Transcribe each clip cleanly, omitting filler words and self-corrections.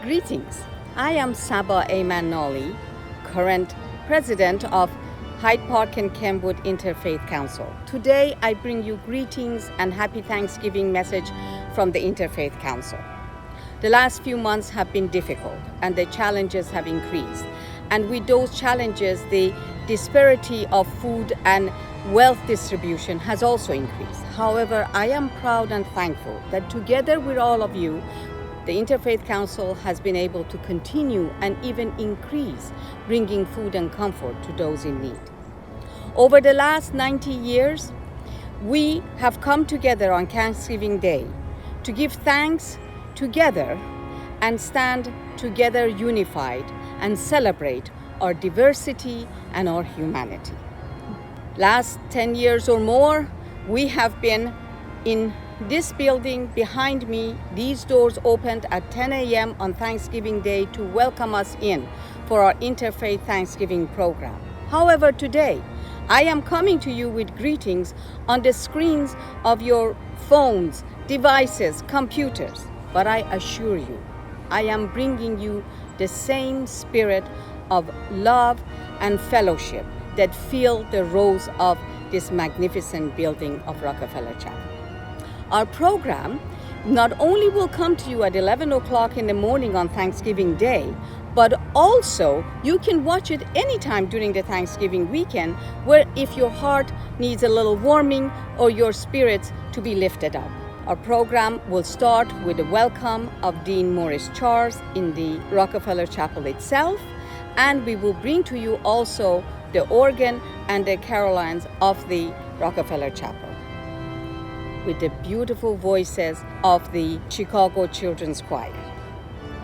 Greetings. I am Saba Ayman Nolley, current president of Hyde Park and Kenwood Interfaith Council. Today, I bring you greetings and happy Thanksgiving message from the Interfaith Council. The last few months have been difficult and the challenges have increased. And with those challenges, the disparity of food and wealth distribution has also increased. However, I am proud and thankful that together with all of you, the Interfaith Council has been able to continue and even increase bringing food and comfort to those in need. Over the last 90 years, we have come together on Thanksgiving Day to give thanks together and stand together unified and celebrate our diversity and our humanity. Last 10 years or more, we have been in this building behind me. These doors opened at 10 a.m. on Thanksgiving Day to welcome us in for our Interfaith Thanksgiving program. However, today, I am coming to you with greetings on the screens of your phones, devices, computers. But I assure you, I am bringing you the same spirit of love and fellowship that fill the rows of this magnificent building of Rockefeller Chapel. Our program not only will come to you at 11 o'clock in the morning on Thanksgiving Day, but also you can watch it anytime during the Thanksgiving weekend, where if your heart needs a little warming or your spirits to be lifted up. Our program will start with the welcome of Dean Maurice in the Rockefeller Chapel itself, and we will bring to you also the organ and the carillons of the Rockefeller Chapel, with the beautiful voices of the Chicago Children's Choir.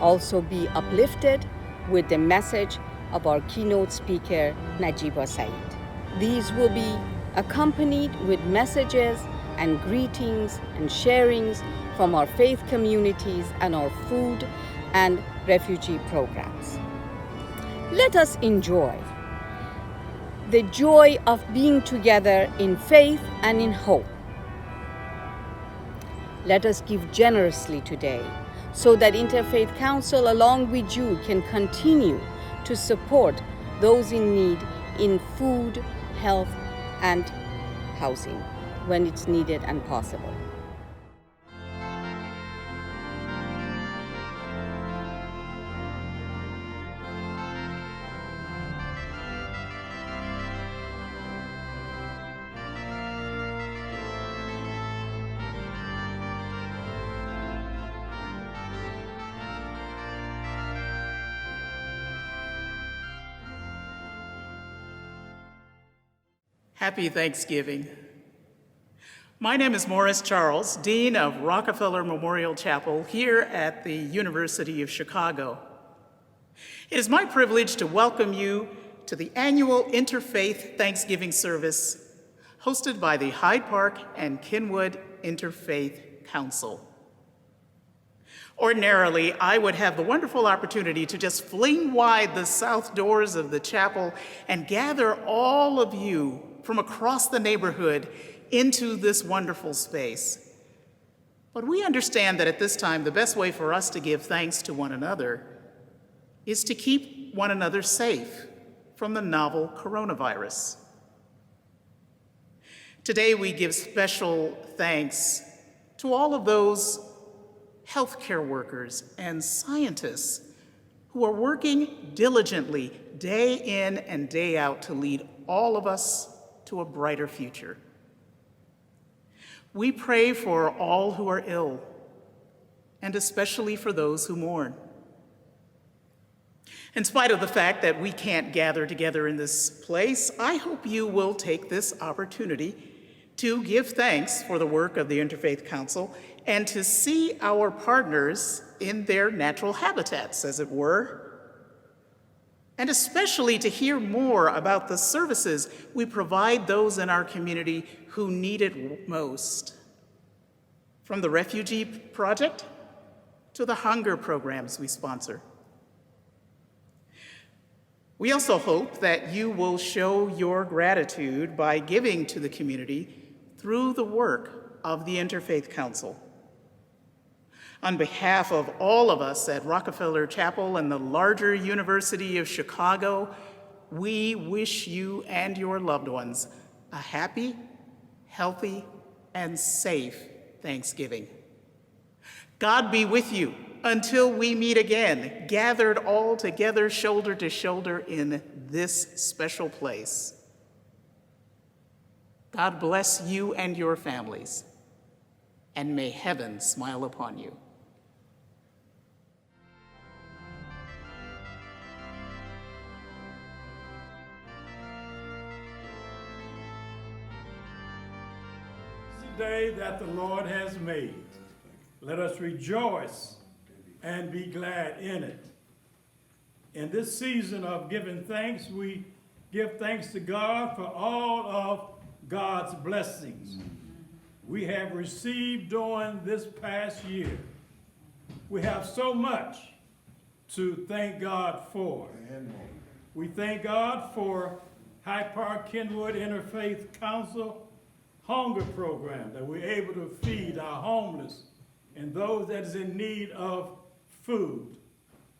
Also be uplifted with the message of our keynote speaker, Najeeba Syeed. These will be accompanied with messages and greetings and sharings from our faith communities and our food and refugee programs. Let us enjoy the joy of being together in faith and in hope. Let us give generously today so that Interfaith Council, along with you, can continue to support those in need in food, health, and housing when it's needed and possible. Happy Thanksgiving. My name is Maurice Charles, Dean of Rockefeller Memorial Chapel here at the University of Chicago. It is my privilege to welcome you to the annual Interfaith Thanksgiving service hosted by the Hyde Park and Kenwood Interfaith Council. Ordinarily, I would have the wonderful opportunity to just fling wide the south doors of the chapel and gather all of you from across the neighborhood into this wonderful space. But we understand that at this time, the best way for us to give thanks to one another is to keep one another safe from the novel coronavirus. Today, we give special thanks to all of those healthcare workers and scientists who are working diligently day in and day out to lead all of us to a brighter future. We pray for all who are ill, and especially for those who mourn. In spite of the fact that we can't gather together in this place, I hope you will take this opportunity to give thanks for the work of the Interfaith Council and to see our partners in their natural habitats, as it were, and especially to hear more about the services we provide those in our community who need it most. From the Refugee Project to the hunger programs we sponsor. We also hope that you will show your gratitude by giving to the community through the work of the Interfaith Council. On behalf of all of us at Rockefeller Chapel and the larger University of Chicago, we wish you and your loved ones a happy, healthy, and safe Thanksgiving. God be with you until we meet again, gathered all together, shoulder to shoulder in this special place. God bless you and your families, and may heaven smile upon you. Day that the Lord has made. Let us rejoice and be glad in it. In this season of giving thanks, we give thanks to God for all of God's blessings we have received during this past year. We have so much to thank God for. We thank God for Hyde Park Kenwood Interfaith Council hunger program that we're able to feed our homeless and those that is in need of food.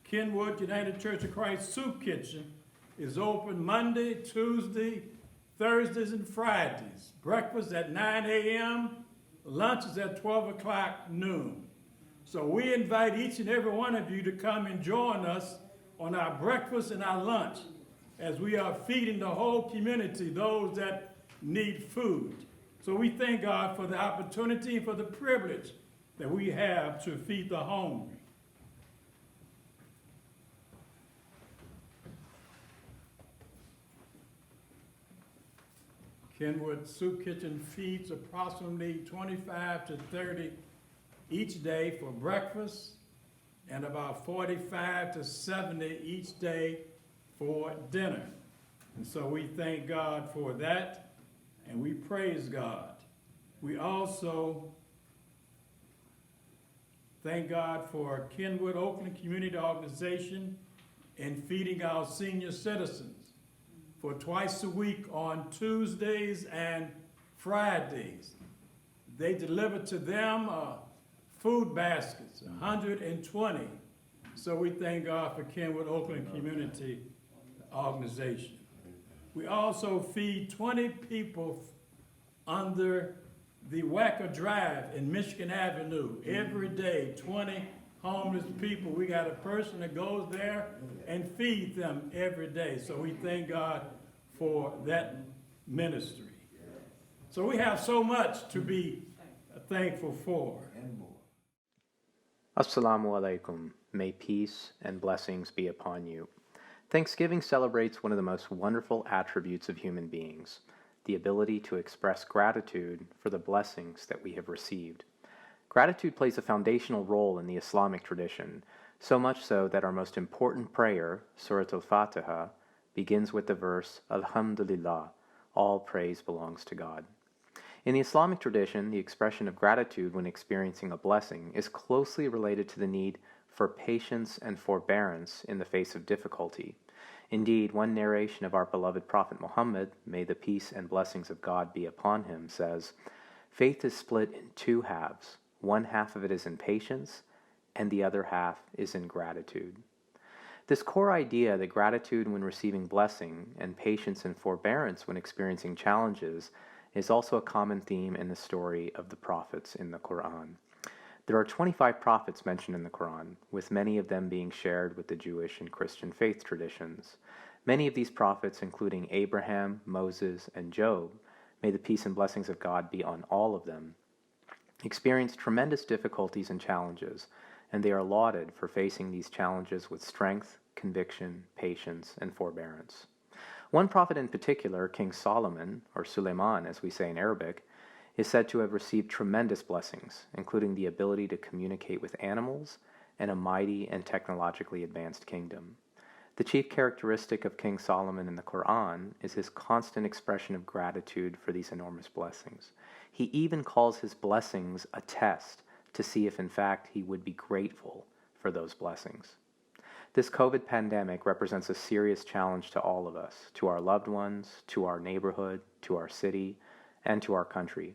Kenwood United Church of Christ Soup Kitchen is open Monday, Tuesday, Thursdays, and Fridays. Breakfast at 9 a.m., lunch is at 12 o'clock noon. So we invite each and every one of you to come and join us on our breakfast and our lunch as we are feeding the whole community, those that need food. So we thank God for the opportunity and for the privilege that we have to feed the hungry. Kenwood Soup Kitchen feeds approximately 25 to 30 each day for breakfast and about 45 to 70 each day for dinner. And so we thank God for that. And we praise God. We also thank God for Kenwood Oakland Community Organization in feeding our senior citizens for twice a week on Tuesdays and Fridays. They deliver to them food baskets, 120. So we thank God for Kenwood Oakland Community Organization. We also feed 20 people under the Wacker Drive in Michigan Avenue. Every day, 20 homeless people. We got a person that goes there and feeds them every day. So we thank God for that ministry. So we have so much to be thankful for. Assalamu alaikum. May peace and blessings be upon you. Thanksgiving celebrates one of the most wonderful attributes of human beings, the ability to express gratitude for the blessings that we have received. Gratitude plays a foundational role in the Islamic tradition, so much so that our most important prayer, Surat al-Fatiha, begins with the verse, Alhamdulillah, all praise belongs to God. In the Islamic tradition, the expression of gratitude when experiencing a blessing is closely related to the need for patience and forbearance in the face of difficulty. Indeed, one narration of our beloved Prophet Muhammad, may the peace and blessings of God be upon him, says, faith is split in two halves. One half of it is in patience, and the other half is in gratitude. This core idea that gratitude when receiving blessing and patience and forbearance when experiencing challenges is also a common theme in the story of the prophets in the Quran. There are 25 prophets mentioned in the Quran, with many of them being shared with the Jewish and Christian faith traditions. Many of these prophets, including Abraham, Moses, and Job, may the peace and blessings of God be on all of them, experienced tremendous difficulties and challenges, and they are lauded for facing these challenges with strength, conviction, patience, and forbearance. One prophet in particular, King Solomon, or Suleiman as we say in Arabic, is said to have received tremendous blessings, including the ability to communicate with animals and a mighty and technologically advanced kingdom. The chief characteristic of King Solomon in the Quran is his constant expression of gratitude for these enormous blessings. He even calls his blessings a test to see if in fact he would be grateful for those blessings. This COVID pandemic represents a serious challenge to all of us, to our loved ones, to our neighborhood, to our city, and to our country.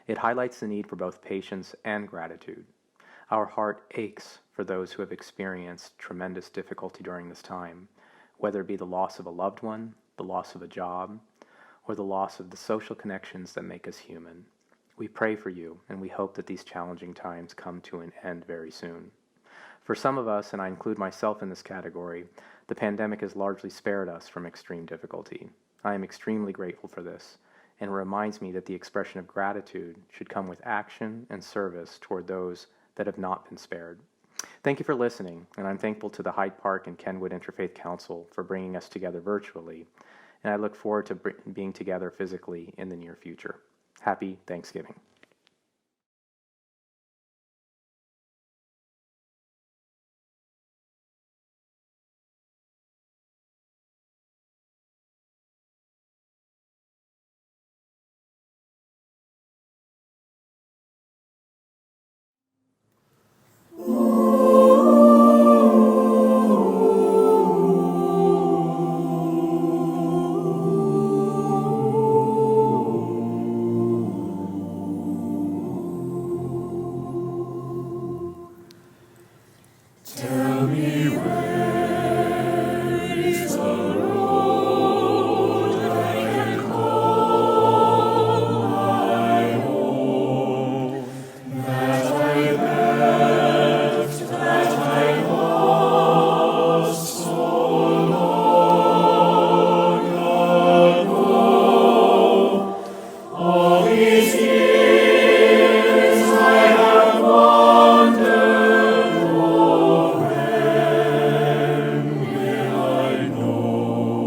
It highlights the need for both patience and gratitude. Our heart aches for those who have experienced tremendous difficulty during this time, whether it be the loss of a loved one, the loss of a job, or the loss of the social connections that make us human. We pray for you, and we hope that these challenging times come to an end very soon. For some of us, and I include myself in this category, the pandemic has largely spared us from extreme difficulty. I am extremely grateful for this, and it reminds me that the expression of gratitude should come with action and service toward those that have not been spared. Thank you for listening, and I'm thankful to the Hyde Park and Kenwood Interfaith Council for bringing us together virtually, and I look forward to being together physically in the near future. Happy Thanksgiving. I know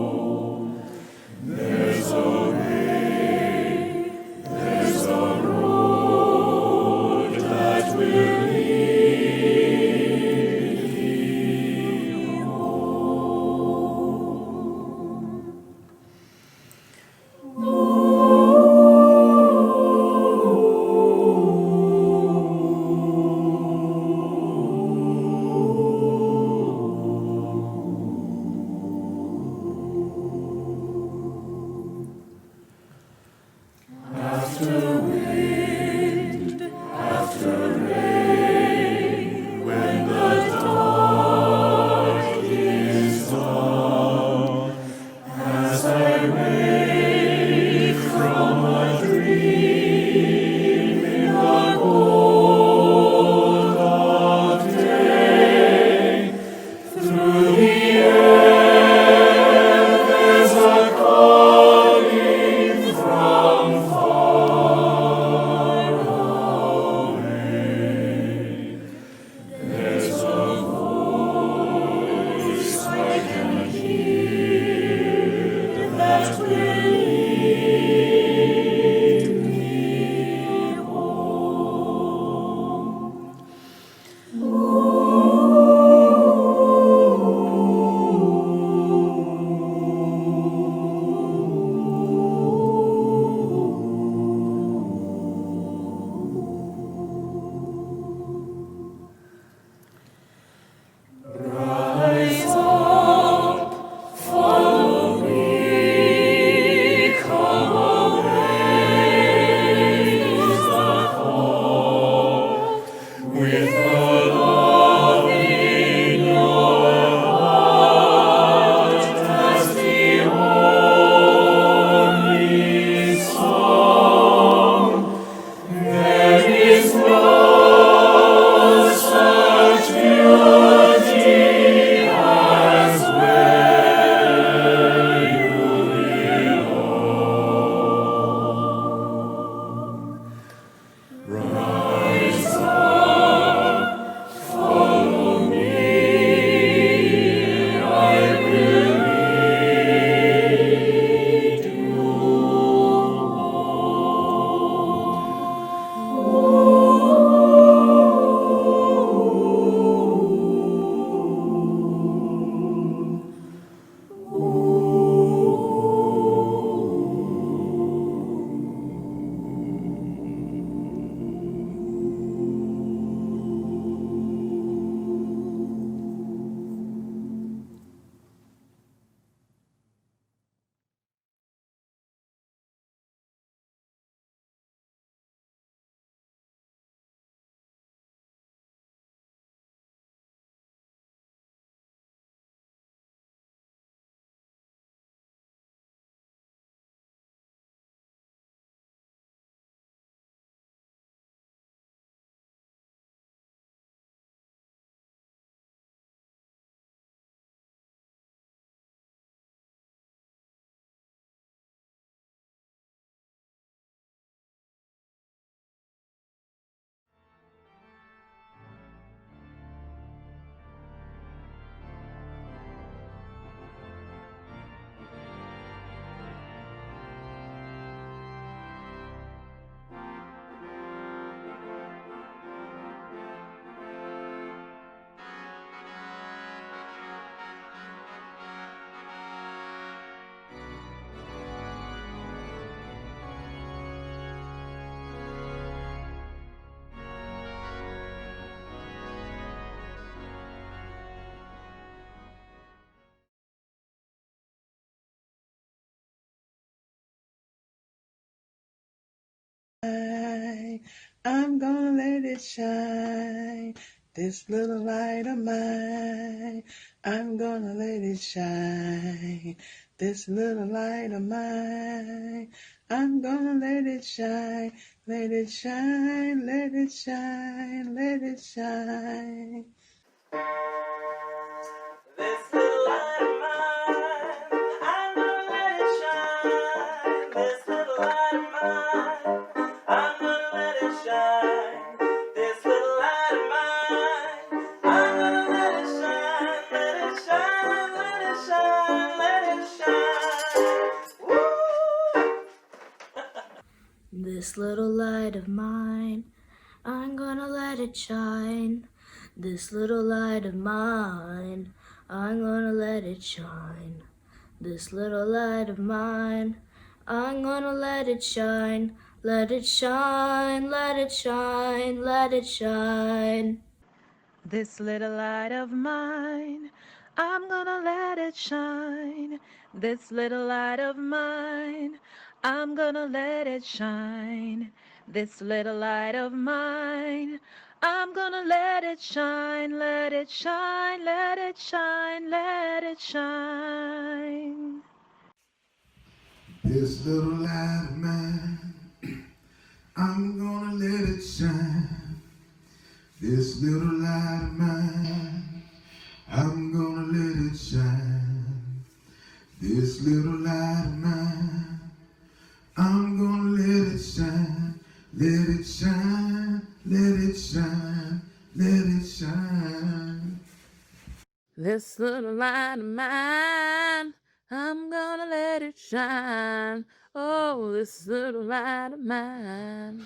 I'm gonna let it shine, this little light of mine. I'm gonna let it shine, this little light of mine. I'm gonna let it shine, let it shine, let it shine, let it shine. This little light of mine, I'm gonna let it shine. This little light of mine, I'm gonna let it shine. This little light of mine, I'm gonna let it shine. Let it shine, let it shine, let it shine. Woo! This little light of mine, I'm gonna let it shine. This little light of mine, I'm gonna let it shine. This little light of mine, I'm gonna let it shine. Let it shine, let it shine, let it shine. This little light of mine, I'm gonna let it shine. This little light of mine, I'm gonna let it shine. This little light of mine, I'm gonna let it shine, let it shine, let it shine, let it shine. This little light of mine, I'm gonna let it shine. This little light of mine, I'm gonna let it shine. This little light of mine, I'm gonna let it shine. Let it shine, let it shine, let it shine. This little light of mine, I'm gonna let it shine. Oh, this little light of mine,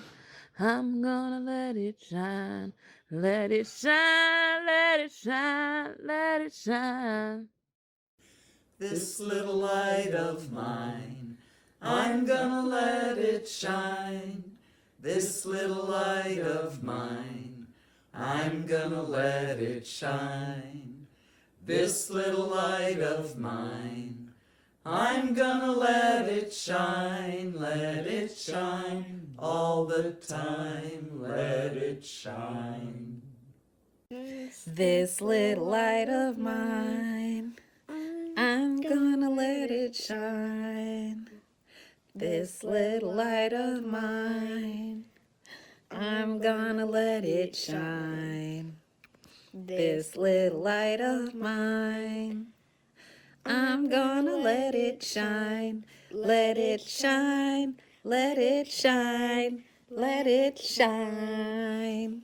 I'm gonna let it shine. Let it shine, let it shine, let it shine. This little light of mine, I'm gonna let it shine. This little light of mine, I'm gonna let it shine. This little light of mine, I'm gonna let it shine all the time, let it shine. This little light of mine, I'm gonna let it shine. This little light of mine, I'm gonna let it shine. This little light of mine, I'm gonna let it shine. Let it shine, let it shine, let it shine.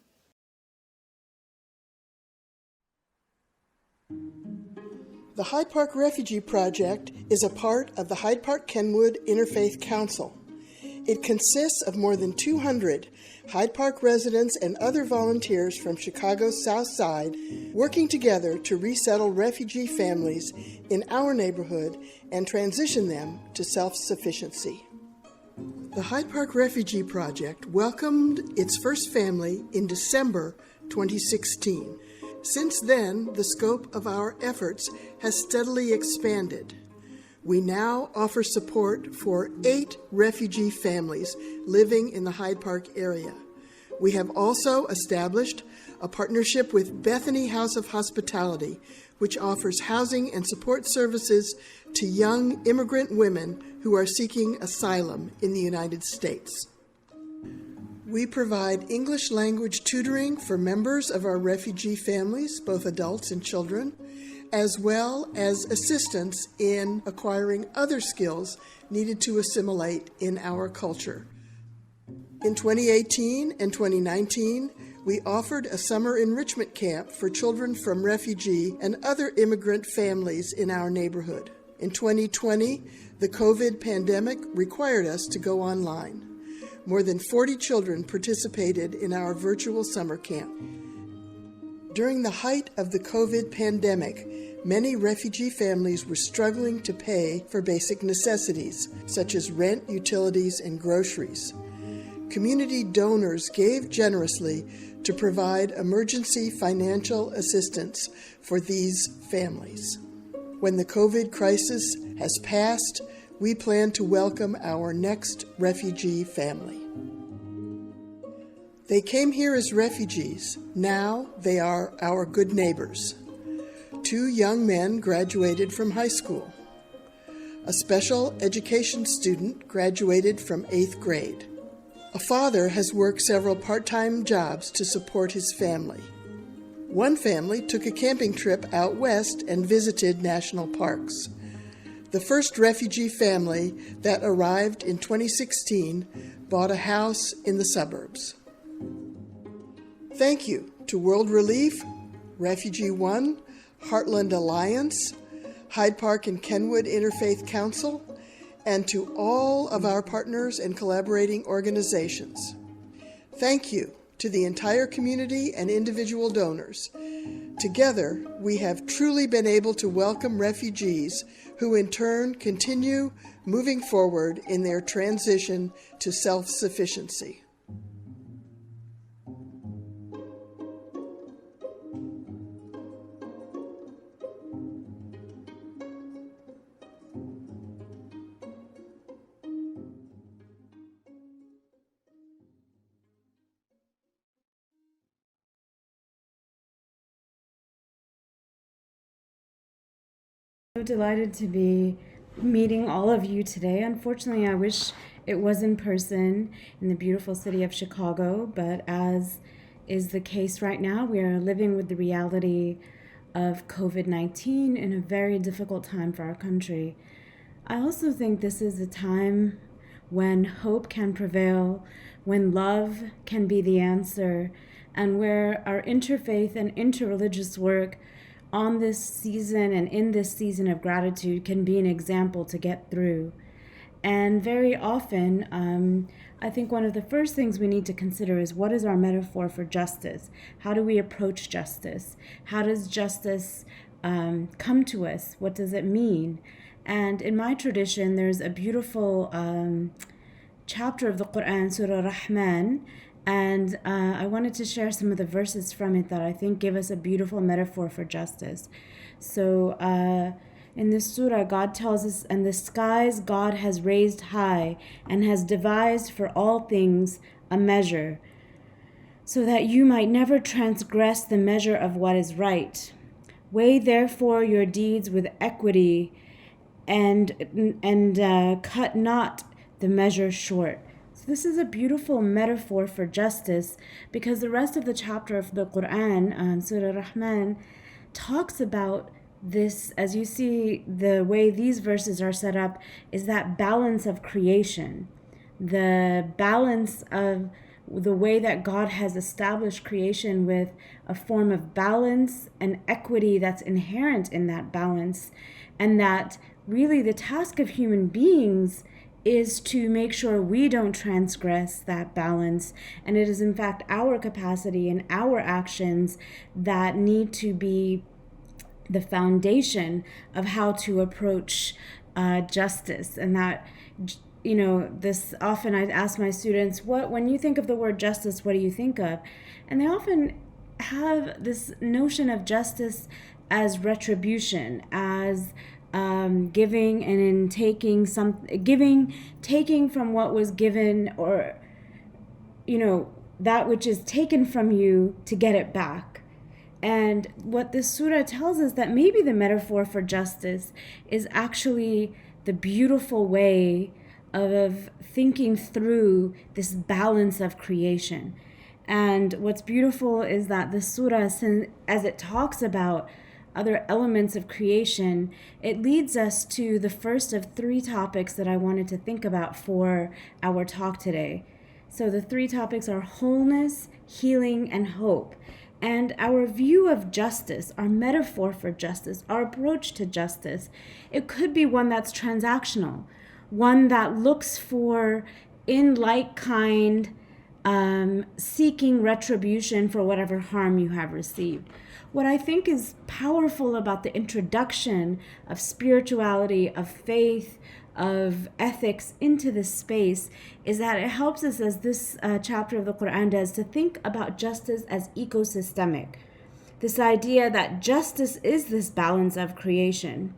The Hyde Park Refugee Project is a part of the Hyde Park Kenwood Interfaith Council. It consists of more than 200 Hyde Park residents and other volunteers from Chicago's South Side working together to resettle refugee families in our neighborhood and transition them to self-sufficiency. The Hyde Park Refugee Project welcomed its first family in December 2016. Since then, the scope of our efforts has steadily expanded. We now offer support for 8 refugee families living in the Hyde Park area. We have also established a partnership with Bethany House of Hospitality, which offers housing and support services to young immigrant women who are seeking asylum in the United States. We provide English language tutoring for members of our refugee families, both adults and children, as well as assistance in acquiring other skills needed to assimilate in our culture. In 2018 and 2019, we offered a summer enrichment camp for children from refugee and other immigrant families in our neighborhood. In 2020, the COVID pandemic required us to go online. More than 40 children participated in our virtual summer camp. During the height of the COVID pandemic, many refugee families were struggling to pay for basic necessities, such as rent, utilities, and groceries. Community donors gave generously to provide emergency financial assistance for these families. When the COVID crisis has passed, we plan to welcome our next refugee family. They came here as refugees. Now they are our good neighbors. 2 young men graduated from high school. A special education student graduated from 8th grade. A father has worked several part-time jobs to support his family. One family took a camping trip out west and visited national parks. The first refugee family that arrived in 2016 bought a house in the suburbs. Thank you to World Relief, Refugee One, Heartland Alliance, Hyde Park and Kenwood Interfaith Council, and to all of our partners and collaborating organizations. Thank you to the entire community and individual donors. Together, we have truly been able to welcome refugees who in turn continue moving forward in their transition to self-sufficiency. So delighted to be meeting all of you today. Unfortunately, I wish it was in person in the beautiful city of Chicago, but as is the case right now, we are living with the reality of COVID-19 in a very difficult time for our country. I also think this is a time when hope can prevail, when love can be the answer, and where our interfaith and interreligious work on this season and in this season of gratitude can be an example to get through. And very often, I think one of the first things we need to consider is, what is our metaphor for justice? How do we approach justice? How does justice come to us? What does it mean? And in my tradition, there's a beautiful chapter of the Quran, Surah Rahman, and I wanted to share some of the verses from it that I think give us a beautiful metaphor for justice. So in this surah, God tells us, "And the skies God has raised high and has devised for all things a measure, so that you might never transgress the measure of what is right. Weigh therefore your deeds with equity and cut not the measure short." This is a beautiful metaphor for justice, because the rest of the chapter of the Quran, Surah Rahman, talks about this. As you see, the way these verses are set up is that balance of creation, the balance of the way that God has established creation with a form of balance and equity that's inherent in that balance, and that really the task of human beings is to make sure we don't transgress that balance. And it is in fact our capacity and our actions that need to be the foundation of how to approach justice. And that, you know, this often I ask my students, when you think of the word justice, what do you think of? And they often have this notion of justice as retribution, as giving and in taking taking from what was given, or, you know, that which is taken from you to get it back. And what this surah tells us, that maybe the metaphor for justice is actually the beautiful way of thinking through this balance of creation. And what's beautiful is that the surah, as it talks about other elements of creation, it leads us to the first of 3 topics that I wanted to think about for our talk today. So the 3 topics are wholeness, healing, and hope. And our view of justice, our metaphor for justice, our approach to justice, it could be one that's transactional, one that looks for, in like kind, seeking retribution for whatever harm you have received. What I think is powerful about the introduction of spirituality, of faith, of ethics into this space is that it helps us, as this chapter of the Quran does, to think about justice as ecosystemic. This idea that justice is this balance of creation.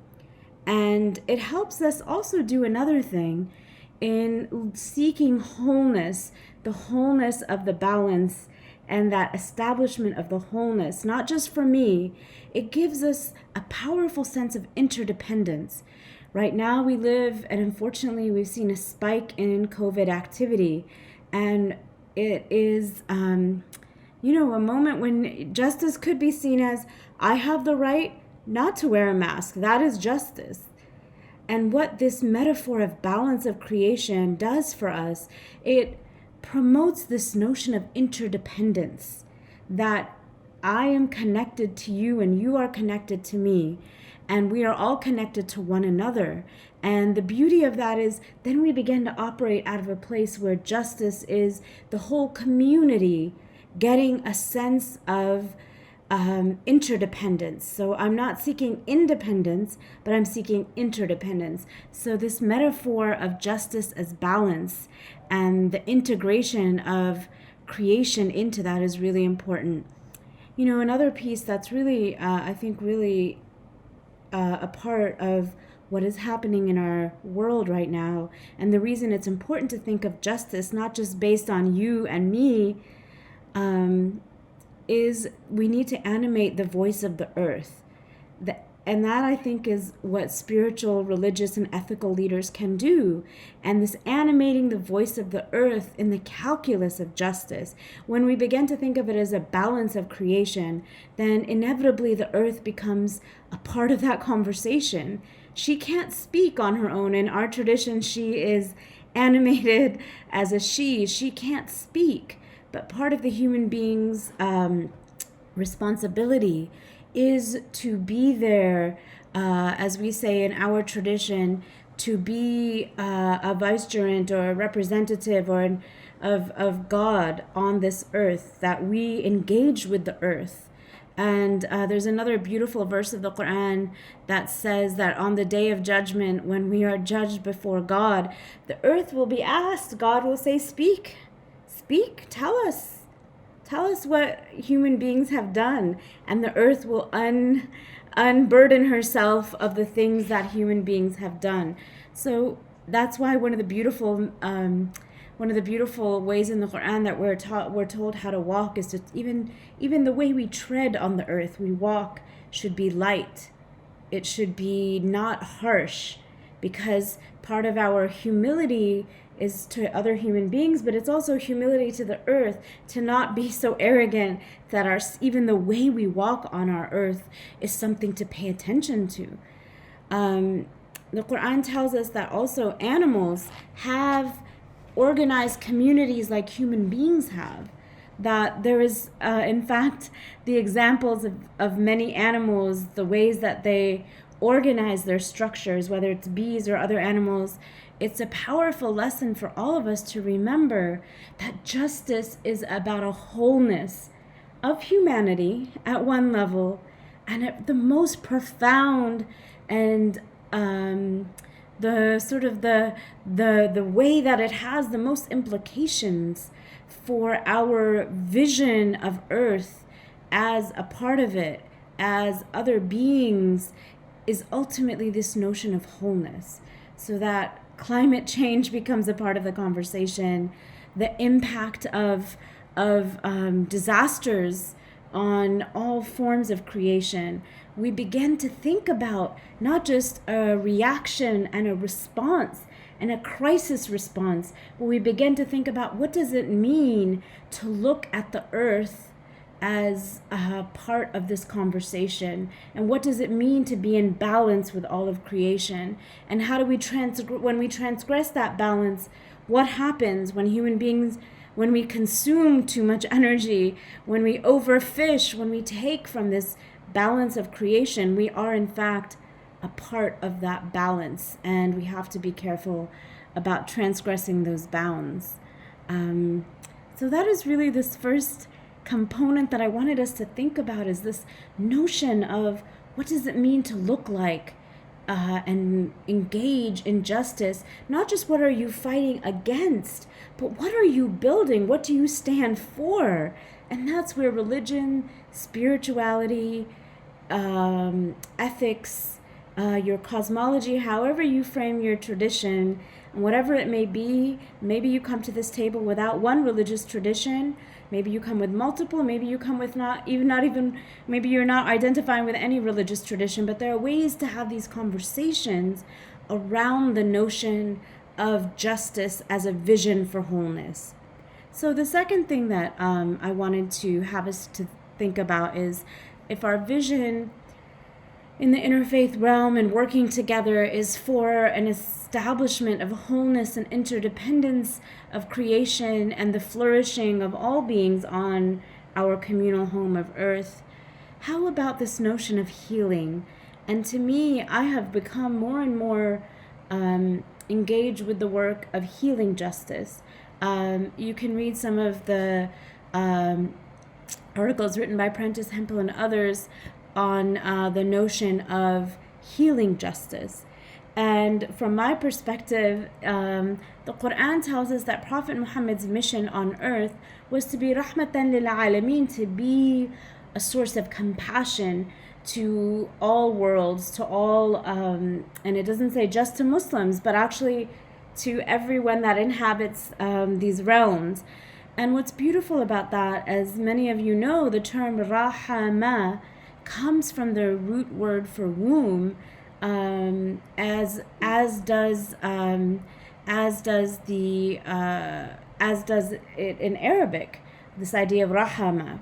And it helps us also do another thing in seeking wholeness, the wholeness of the balance and that establishment of the wholeness, not just for me, it gives us a powerful sense of interdependence. Right now we live, and unfortunately we've seen a spike in COVID activity, and it is, a moment when justice could be seen as, I have the right not to wear a mask. That is justice. And what this metaphor of balance of creation does for us, it promotes this notion of interdependence, that I am connected to you and you are connected to me, and we are all connected to one another. And the beauty of that is then we begin to operate out of a place where justice is the whole community getting a sense of interdependence. So I'm not seeking independence, but I'm seeking interdependence. So this metaphor of justice as balance and the integration of creation into that is really important. Another piece that's really, I think, really a part of what is happening in our world right now, and the reason it's important to think of justice not just based on you and me, is we need to animate the voice of the earth. And that, I think, is what spiritual, religious, and ethical leaders can do. And this animating the voice of the earth in the calculus of justice, when we begin to think of it as a balance of creation, then inevitably the earth becomes a part of that conversation. She can't speak on her own. In our tradition, she is animated as a she. She can't speak. But part of the human being's responsibility is to be there, as we say in our tradition, to be a vicegerent or a representative or of God on this earth, that we engage with the earth. And there's another beautiful verse of the Quran that says that on the day of judgment, when we are judged before God, the earth will be asked. God will say, speak, tell us what human beings have done, and the earth will unburden herself of the things that human beings have done. So that's why one of the beautiful ways in the Quran that we're told how to walk is to even the way we tread on the earth, we walk, should be light. It should be not harsh, because part of our humility is to other human beings, but it's also humility to the earth, to not be so arrogant that even the way we walk on our earth is something to pay attention to. The Quran tells us that also animals have organized communities like human beings have, that there is, in fact, the examples of many animals, the ways that they organize their structures, whether it's bees or other animals. It's a powerful lesson for all of us to remember that justice is about a wholeness of humanity at one level, and at the most profound and the sort of the way that it has the most implications for our vision of earth as a part of it, as other beings, is ultimately this notion of wholeness. So that climate change becomes a part of the conversation, the impact of disasters on all forms of creation. We begin to think about not just a reaction and a response and a crisis response, but we begin to think about what does it mean to look at the earth as a part of this conversation, and what does it mean to be in balance with all of creation, and how do we when we transgress that balance, what happens when human beings, when we consume too much energy, when we overfish, when we take from this balance of creation, we are in fact a part of that balance, and we have to be careful about transgressing those bounds. So that is really this first component that I wanted us to think about, is this notion of what does it mean to look like and engage in justice. Not just what are you fighting against, but what are you building? What do you stand for? And that's where religion, spirituality, ethics, your cosmology, however you frame your tradition, and whatever it may be. Maybe you come to this table without one religious tradition. Maybe you come with multiple. Maybe you come with maybe you're not identifying with any religious tradition, but there are ways to have these conversations around the notion of justice as a vision for wholeness. So the second thing that I wanted to have us to think about is, if our vision in the interfaith realm and working together is for an establishment of wholeness and interdependence of creation and the flourishing of all beings on our communal home of earth, how about this notion of healing? And to me, I have become more and more engaged with the work of healing justice. You can read some of the articles written by Prentice Hempel and others on the notion of healing justice. And from my perspective, the Quran tells us that Prophet Muhammad's mission on earth was to be rahmatan lil alameen, to be a source of compassion to all worlds, to all, and it doesn't say just to Muslims, but actually to everyone that inhabits these realms. And what's beautiful about that, as many of you know, the term rahama comes from the root word for womb, as does it in Arabic, this idea of rahama.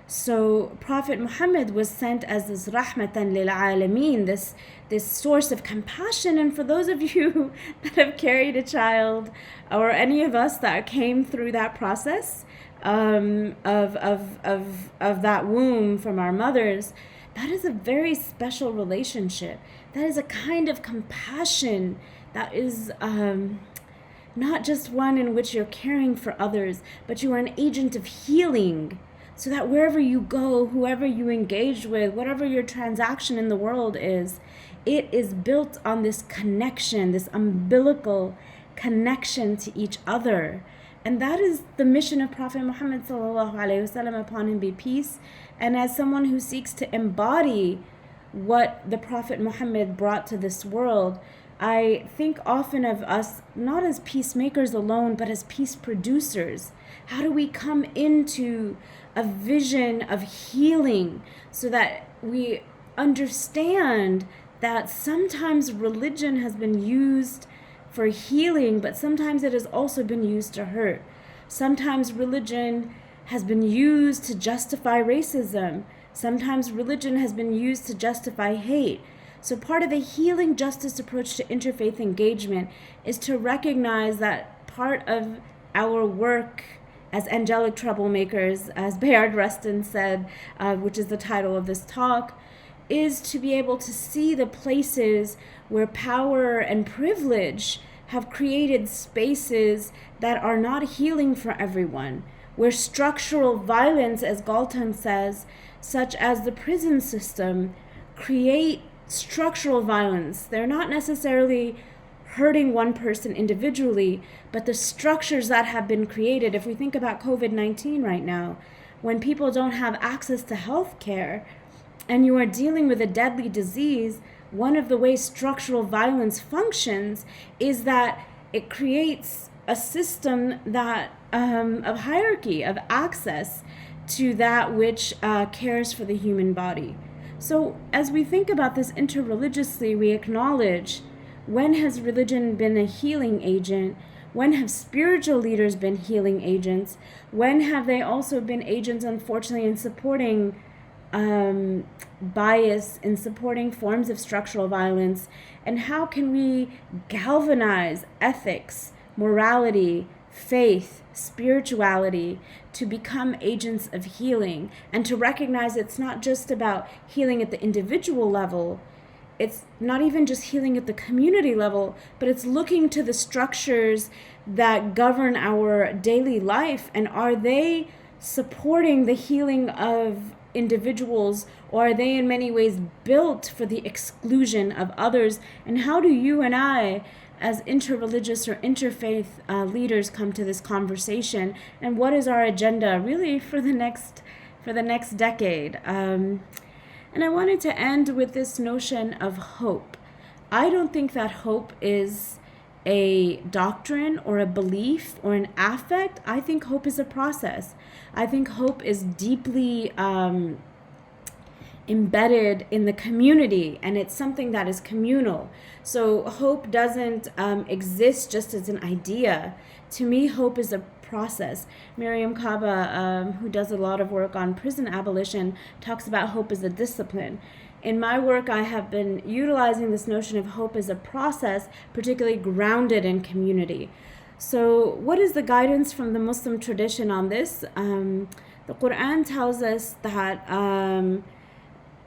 So Prophet Muhammad was sent as this rahmatan lil alameen, this source of compassion. And for those of you that have carried a child, or any of us that came through that process of that womb from our mothers, that is a very special relationship. That is a kind of compassion that is not just one in which you're caring for others, but you are an agent of healing. So that wherever you go, whoever you engage with, whatever your transaction in the world is, it is built on this connection, this umbilical connection to each other. And that is the mission of Prophet Muhammad sallallahu alaihi wasallam, upon him be peace. And as someone who seeks to embody what the Prophet Muhammad brought to this world, I think often of us not as peacemakers alone, but as peace producers. How do we come into a vision of healing so that we understand that sometimes religion has been used for healing, but sometimes it has also been used to hurt. Sometimes religion has been used to justify racism. Sometimes religion has been used to justify hate. So part of the healing justice approach to interfaith engagement is to recognize that part of our work as angelic troublemakers, as Bayard Rustin said, which is the title of this talk, is to be able to see the places where power and privilege have created spaces that are not healing for everyone, where structural violence, as Galton says, such as the prison system, create structural violence. They're not necessarily hurting one person individually, but the structures that have been created. If we think about COVID-19 right now, when people don't have access to health care and you are dealing with a deadly disease, one of the ways structural violence functions is that it creates a system that of hierarchy, of access to that which cares for the human body. So as we think about this interreligiously, we acknowledge, when has religion been a healing agent? When have spiritual leaders been healing agents? When have they also been agents, unfortunately, in supporting bias, in supporting forms of structural violence? And how can we galvanize ethics, morality, faith, spirituality to become agents of healing, and to recognize it's not just about healing at the individual level, it's not even just healing at the community level, but it's looking to the structures that govern our daily life, and are they supporting the healing of individuals, or are they in many ways built for the exclusion of others? And how do you and I, as interreligious or interfaith leaders, come to this conversation? And what is our agenda really for the next decade? And I wanted to end with this notion of hope. I don't think that hope is a doctrine or a belief or an affect. I think hope is a process. I think hope is deeply embedded in the community, and it's something that is communal. So hope doesn't exist just as an idea. To me, hope is a process. Miriam Kaba, who does a lot of work on prison abolition, talks about hope as a discipline. In my work, I have been utilizing this notion of hope as a process, particularly grounded in community. So what is the guidance from the Muslim tradition on this? The Quran tells us that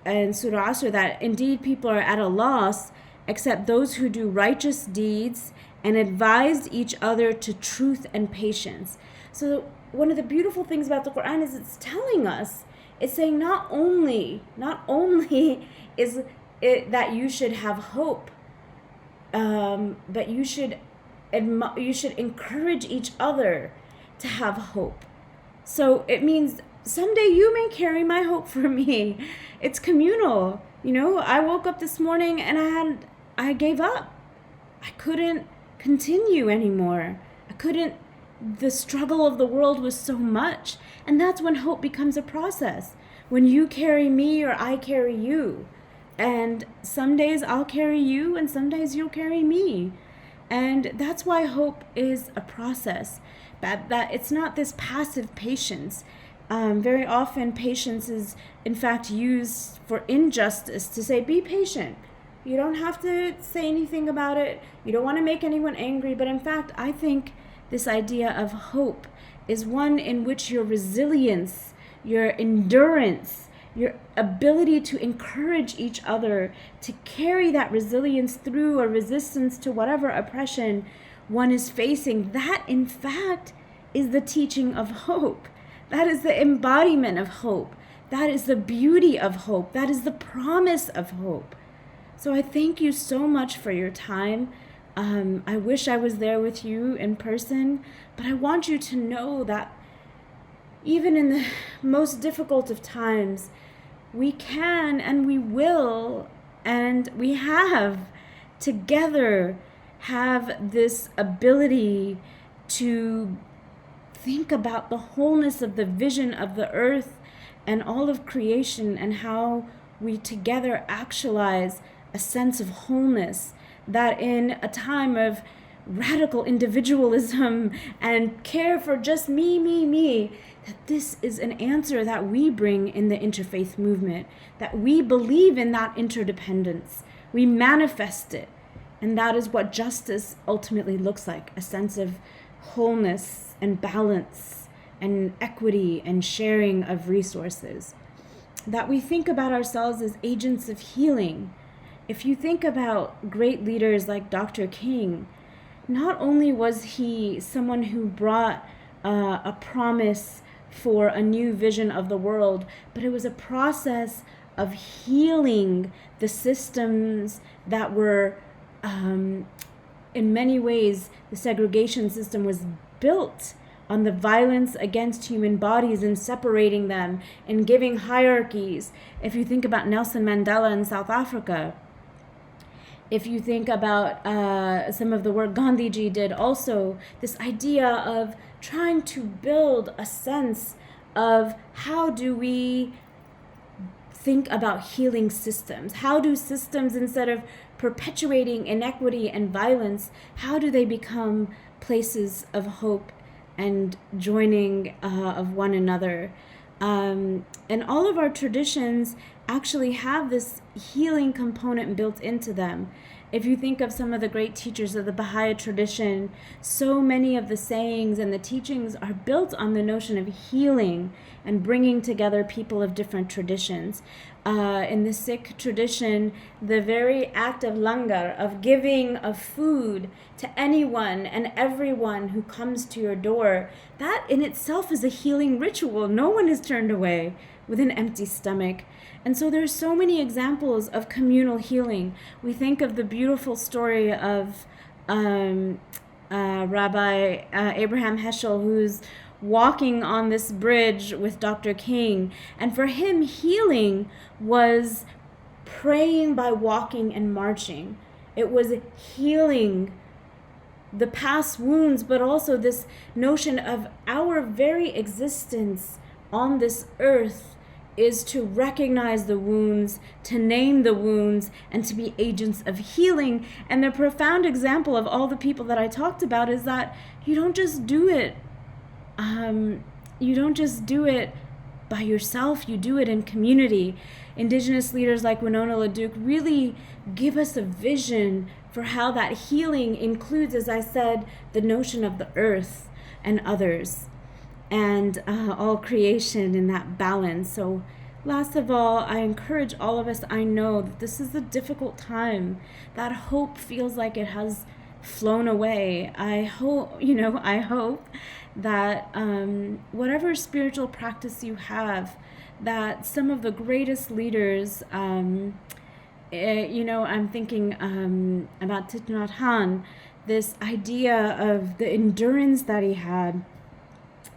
in Surah Asr that indeed people are at a loss except those who do righteous deeds and advise each other to truth and patience. So one of the beautiful things about the Quran is it's telling us, it's saying not only is it that you should have hope, but you should encourage each other to have hope. So it means someday you may carry my hope for me. It's communal. You know, I woke up this morning and I gave up. I couldn't continue anymore. The struggle of the world was so much. And that's when hope becomes a process. When you carry me or I carry you. And some days I'll carry you and some days you'll carry me. And that's why hope is a process. That it's not this passive patience. Very often patience is in fact used for injustice, to say be patient. You don't have to say anything about it. You don't want to make anyone angry. But in fact, I think this idea of hope is one in which your resilience, your endurance, your ability to encourage each other to carry that resilience through a resistance to whatever oppression one is facing, that in fact is the teaching of hope. That is the embodiment of hope. That is the beauty of hope. That is the promise of hope. So I thank you so much for your time. I wish I was there with you in person, but I want you to know that even in the most difficult of times, we can and we will and we have together have this ability to think about the wholeness of the vision of the earth and all of creation, and how we together actualize a sense of wholeness, that in a time of radical individualism and care for just me, that this is an answer that we bring in the interfaith movement, that we believe in that interdependence, we manifest it, and that is what justice ultimately looks like, a sense of wholeness and balance and equity and sharing of resources. That we think about ourselves as agents of healing. If you think about great leaders like Dr. King, not only was he someone who brought a promise for a new vision of the world, but it was a process of healing the systems that were, in many ways, the segregation system was built on the violence against human bodies and separating them and giving hierarchies. If you think about Nelson Mandela in South Africa, if you think about some of the work Gandhiji did also, this idea of trying to build a sense of how do we think about healing systems? How do systems, instead of perpetuating inequity and violence, how do they become places of hope and joining of one another? And all of our traditions actually have this healing component built into them. If you think of some of the great teachers of the Baha'i tradition, so many of the sayings and the teachings are built on the notion of healing and bringing together people of different traditions. In the Sikh tradition, the very act of langar, of giving of food to anyone and everyone who comes to your door, that in itself is a healing ritual. No one is turned away with an empty stomach. And so there's so many examples of communal healing. We think of the beautiful story of Rabbi Abraham Heschel, who's walking on this bridge with Dr. King. And for him, healing was praying by walking and marching. It was healing the past wounds, but also this notion of our very existence on this earth is to recognize the wounds, to name the wounds, and to be agents of healing. And the profound example of all the people that I talked about is that you don't just do it. You don't just do it by yourself. You do it in community. Indigenous leaders like Winona LaDuke really give us a vision for how that healing includes, as I said, the notion of the earth and others, and all creation in that balance. So last of all, I encourage all of us, I know that this is a difficult time. That hope feels like it has flown away. I hope that whatever spiritual practice you have, that some of the greatest leaders, I'm thinking about Thich Nhat Hanh, this idea of the endurance that he had,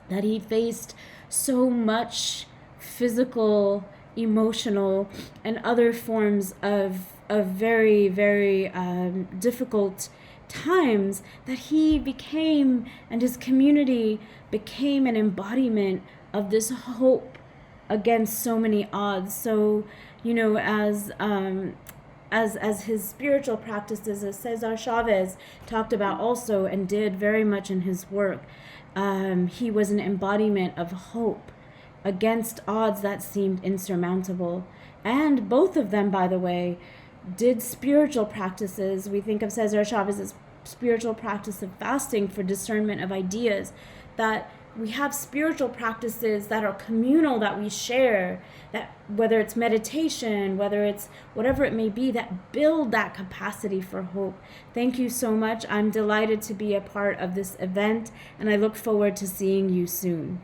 that he faced so much physical, emotional, and other forms of very, very difficult times, that he became, and his community became, an embodiment of this hope against so many odds. So, as his spiritual practices, as Cesar Chavez talked about also and did very much in his work, he was an embodiment of hope against odds that seemed insurmountable. And both of them, by the way, did spiritual practices. We think of Cesar Chavez's spiritual practice of fasting for discernment of ideas, that we have spiritual practices that are communal, that we share, that whether it's meditation, whether it's whatever it may be, that build that capacity for hope. Thank you so much. I'm delighted to be a part of this event, and I look forward to seeing you soon.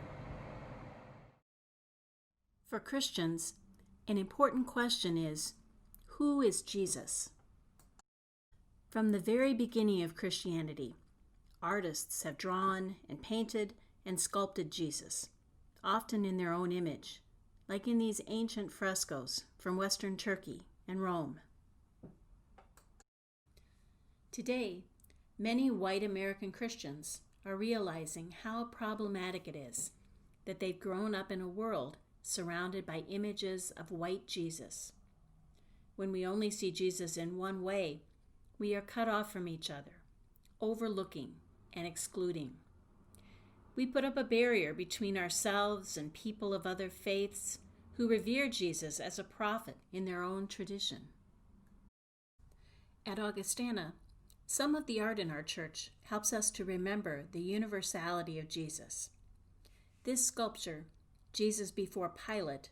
For Christians, an important question is, who is Jesus? From the very beginning of Christianity, artists have drawn and painted and sculpted Jesus, often in their own image, like in these ancient frescoes from Western Turkey and Rome. Today, many white American Christians are realizing how problematic it is that they've grown up in a world surrounded by images of white Jesus. When we only see Jesus in one way, we are cut off from each other, overlooking and excluding. We put up a barrier between ourselves and people of other faiths who revere Jesus as a prophet in their own tradition. At Augustana, some of the art in our church helps us to remember the universality of Jesus. This sculpture, Jesus before Pilate,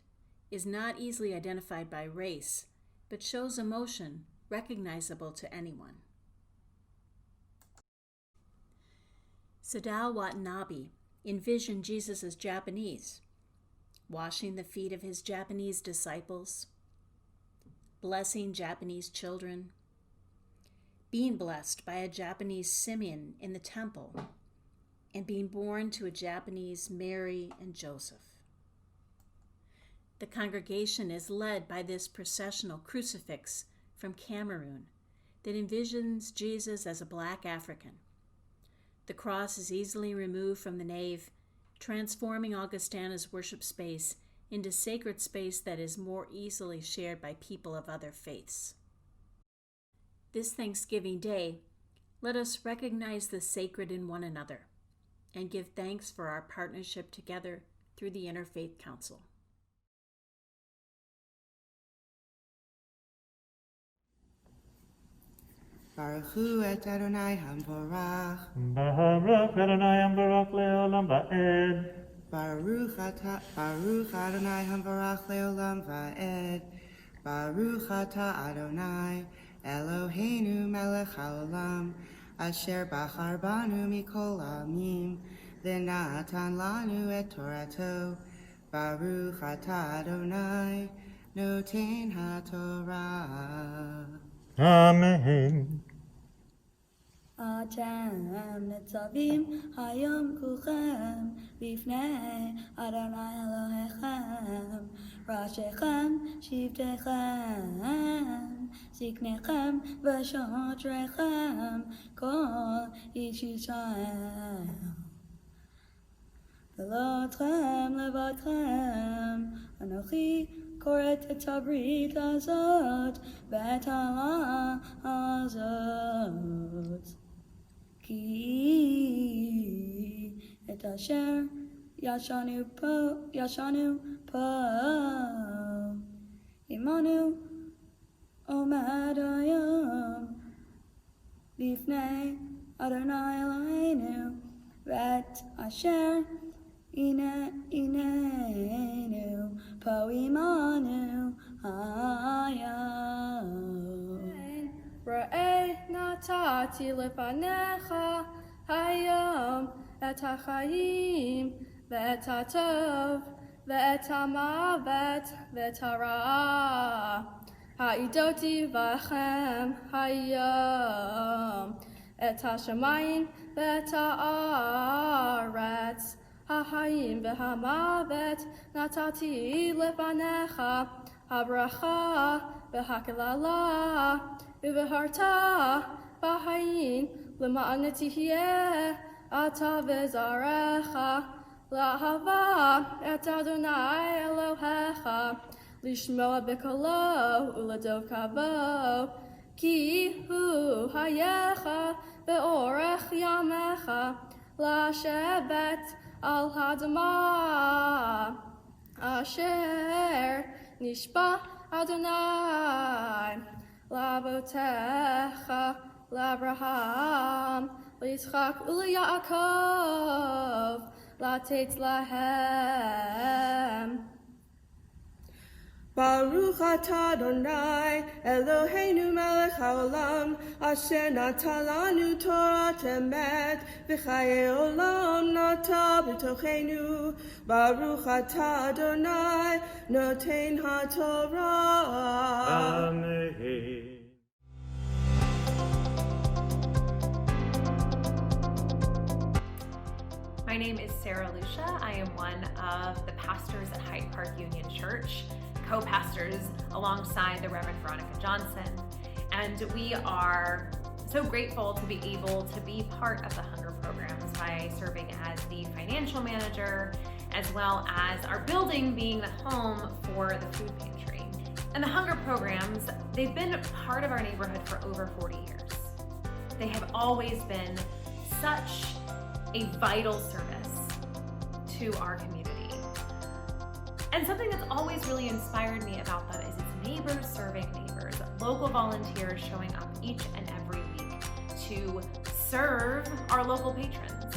is not easily identified by race, but shows emotion recognizable to anyone. Sadao Watanabe envisioned Jesus as Japanese, washing the feet of his Japanese disciples, blessing Japanese children, being blessed by a Japanese Simeon in the temple, and being born to a Japanese Mary and Joseph. The congregation is led by this processional crucifix from Cameroon that envisions Jesus as a Black African. The cross is easily removed from the nave, transforming Augustana's worship space into sacred space that is more easily shared by people of other faiths. This Thanksgiving Day, let us recognize the sacred in one another and give thanks for our partnership together through the Interfaith Council. Baruch Hu et Adonai Hamvorach. Baruch Adonai Hamvorach leolam va'ed. Baruch Adonai Hamvorach leolam va'ed. Baruch ata Adonai Eloheinu melech haolam asher bachar banu mikol amim v'natan lanu et Torato. Baruch ata Adonai noten haTorah. Amen. אתם ניצבים היום כולכם לפני אדוני אלוהיכם, ראשיכם שבטיכם, זקניכם ושוטריכם, כל איש ישראל. ולא אתכם לבדכם, אנוכי כורת את הברית הזאת ואת העלה הזאת. כי את אשר ישנו פה עמנו עומד היום לפני אדוני אלוהינו, ואת אשר הננו פה עמנו היום. ראה נתתי לפניך היום את החיים ואת הטוב ואת המוות ואת הרע. העידותי בכם היום את השמיים ואת הארץ, החיים והמוות נתתי לפניך, הברכה והקללה, ובהרת בחיים למען תהיה אתה וזרעך לאהבה את אדוני אלוהיך, לשמוע בקולו ולדבקו, כי הוא חייך באורך ימיך, לשבת על האדמה אשר נשבע אדוני לאבותיך, לאברהם, ליצחק וליעקב, לתת להם. ברוך אתה אדוני אלוהינו מלך העולם, אשר נתן לנו תורת אמת וחיי עולם נטע בתוכנו. ברוך אתה אדוני נותן התורה. אמן. My name is Sarah Lucia. I am one of the pastors at Hyde Park Union Church, co-pastors alongside the Reverend Veronica Johnson. And we are so grateful to be able to be part of the hunger programs by serving as the financial manager, as well as our building being the home for the food pantry. And the hunger programs, they've been part of our neighborhood for over 40 years. They have always been such a vital service to our community. And something that's always really inspired me about them is its neighbors serving neighbors, local volunteers showing up each and every week to serve our local patrons.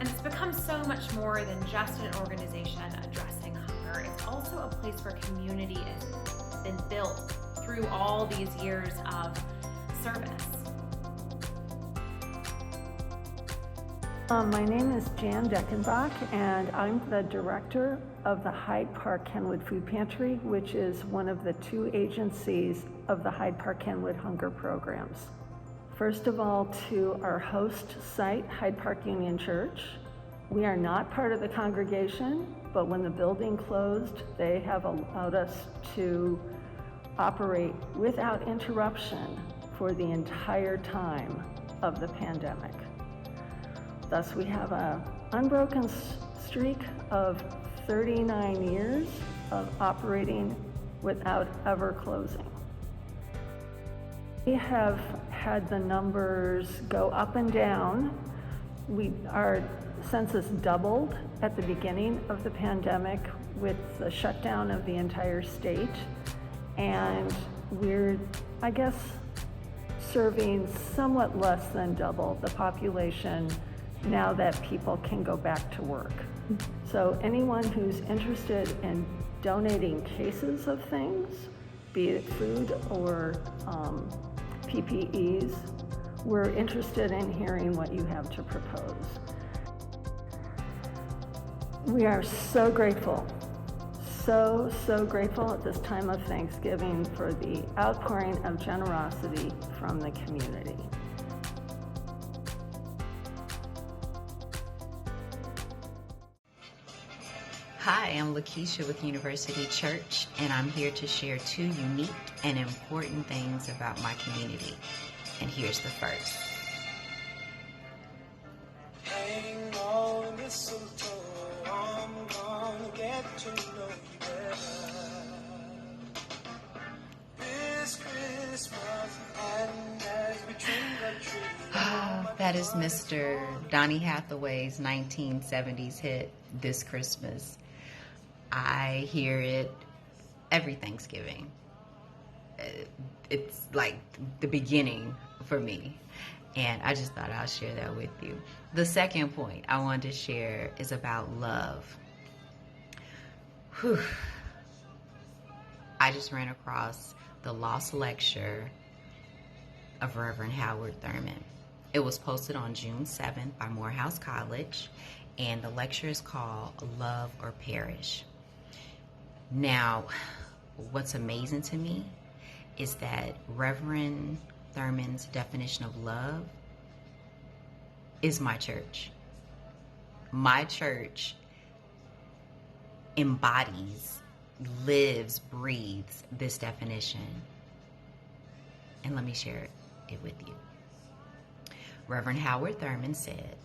And it's become so much more than just an organization addressing hunger. It's also a place where community has been built through all these years of service. My name is Jan Deckenbach, and I'm the director of the Hyde Park Kenwood Food Pantry, which is one of the two agencies of the Hyde Park Kenwood Hunger Programs. First of all, to our host site, Hyde Park Union Church. We are not part of the congregation, but when the building closed, they have allowed us to operate without interruption for the entire time of the pandemic. Thus, we have an unbroken streak of 39 years of operating without ever closing. We have had the numbers go up and down. Our census doubled at the beginning of the pandemic with the shutdown of the entire state. And we're, I guess, serving somewhat less than double the population now that people can go back to work. So anyone who's interested in donating cases of things, be it food or PPEs, we're interested in hearing what you have to propose. We are so grateful, so grateful at this time of Thanksgiving for the outpouring of generosity from the community. Hi, I'm Lakeisha with University Church, and I'm here to share 2 unique and important things about my community. And here's the first. Hang on, mistletoe, I'm gonna get to know you better. This Christmas, and as we trim the tree. That is Mr. Donny Hathaway's 1970s hit, This Christmas. I hear it every Thanksgiving. It's like the beginning for me. And I just thought I'll share that with you. The second point I wanted to share is about love. Whew. I just ran across the lost lecture of Reverend Howard Thurman. It was posted on June 7th by Morehouse College, and the lecture is called Love or Perish. Now, what's amazing to me is that Reverend Thurman's definition of love is my church. My church embodies, lives, breathes this definition. And let me share it with you. Reverend Howard Thurman said,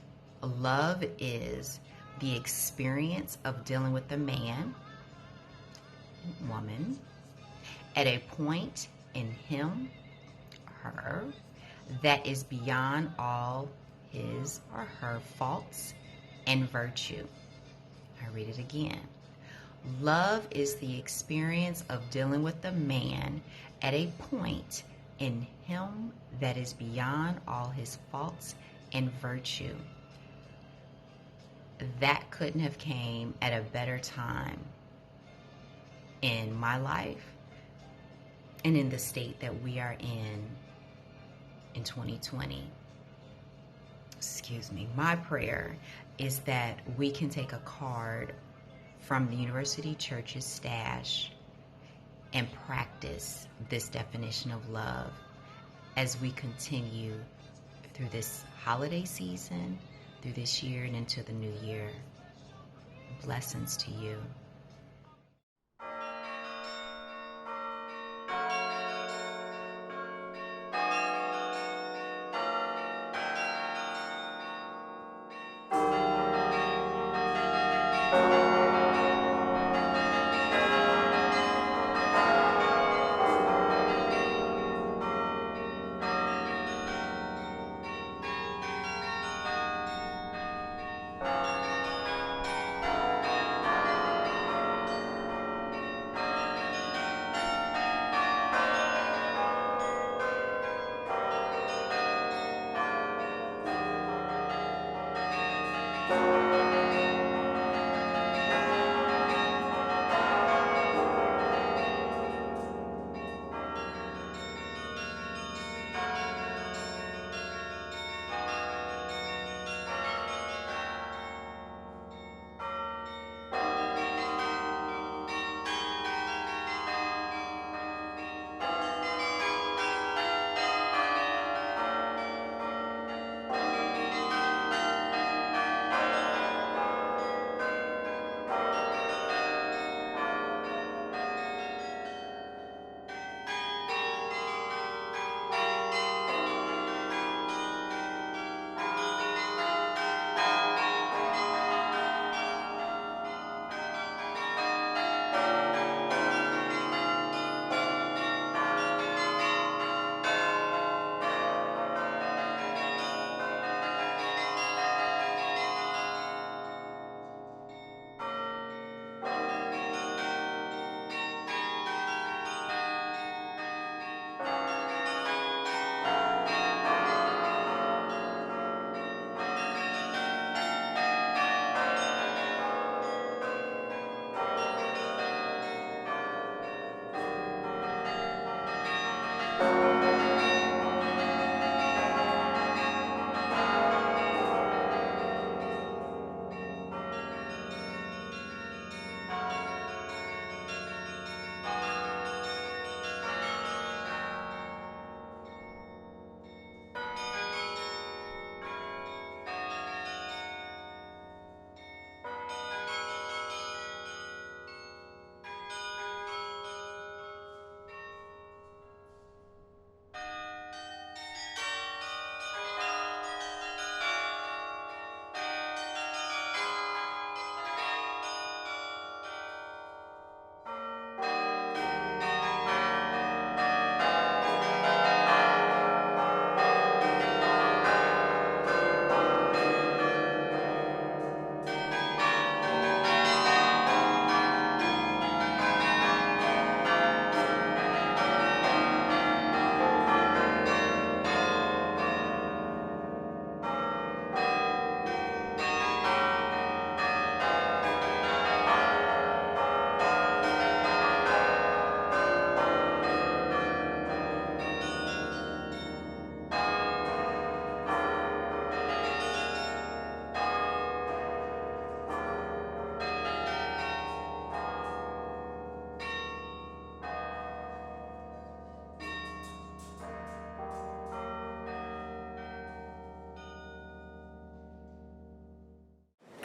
love is the experience of dealing with a man, woman, at a point in him, her, that is beyond all his or her faults and virtue. I read it again. Love is the experience of dealing with a man at a point in him that is beyond all his faults and virtue. That couldn't have came at a better time in my life and in the state that we are in 2020. Excuse me. My prayer is that we can take a card from the University Church's stash and practice this definition of love as we continue through this holiday season, through this year and into the new year. Blessings to you.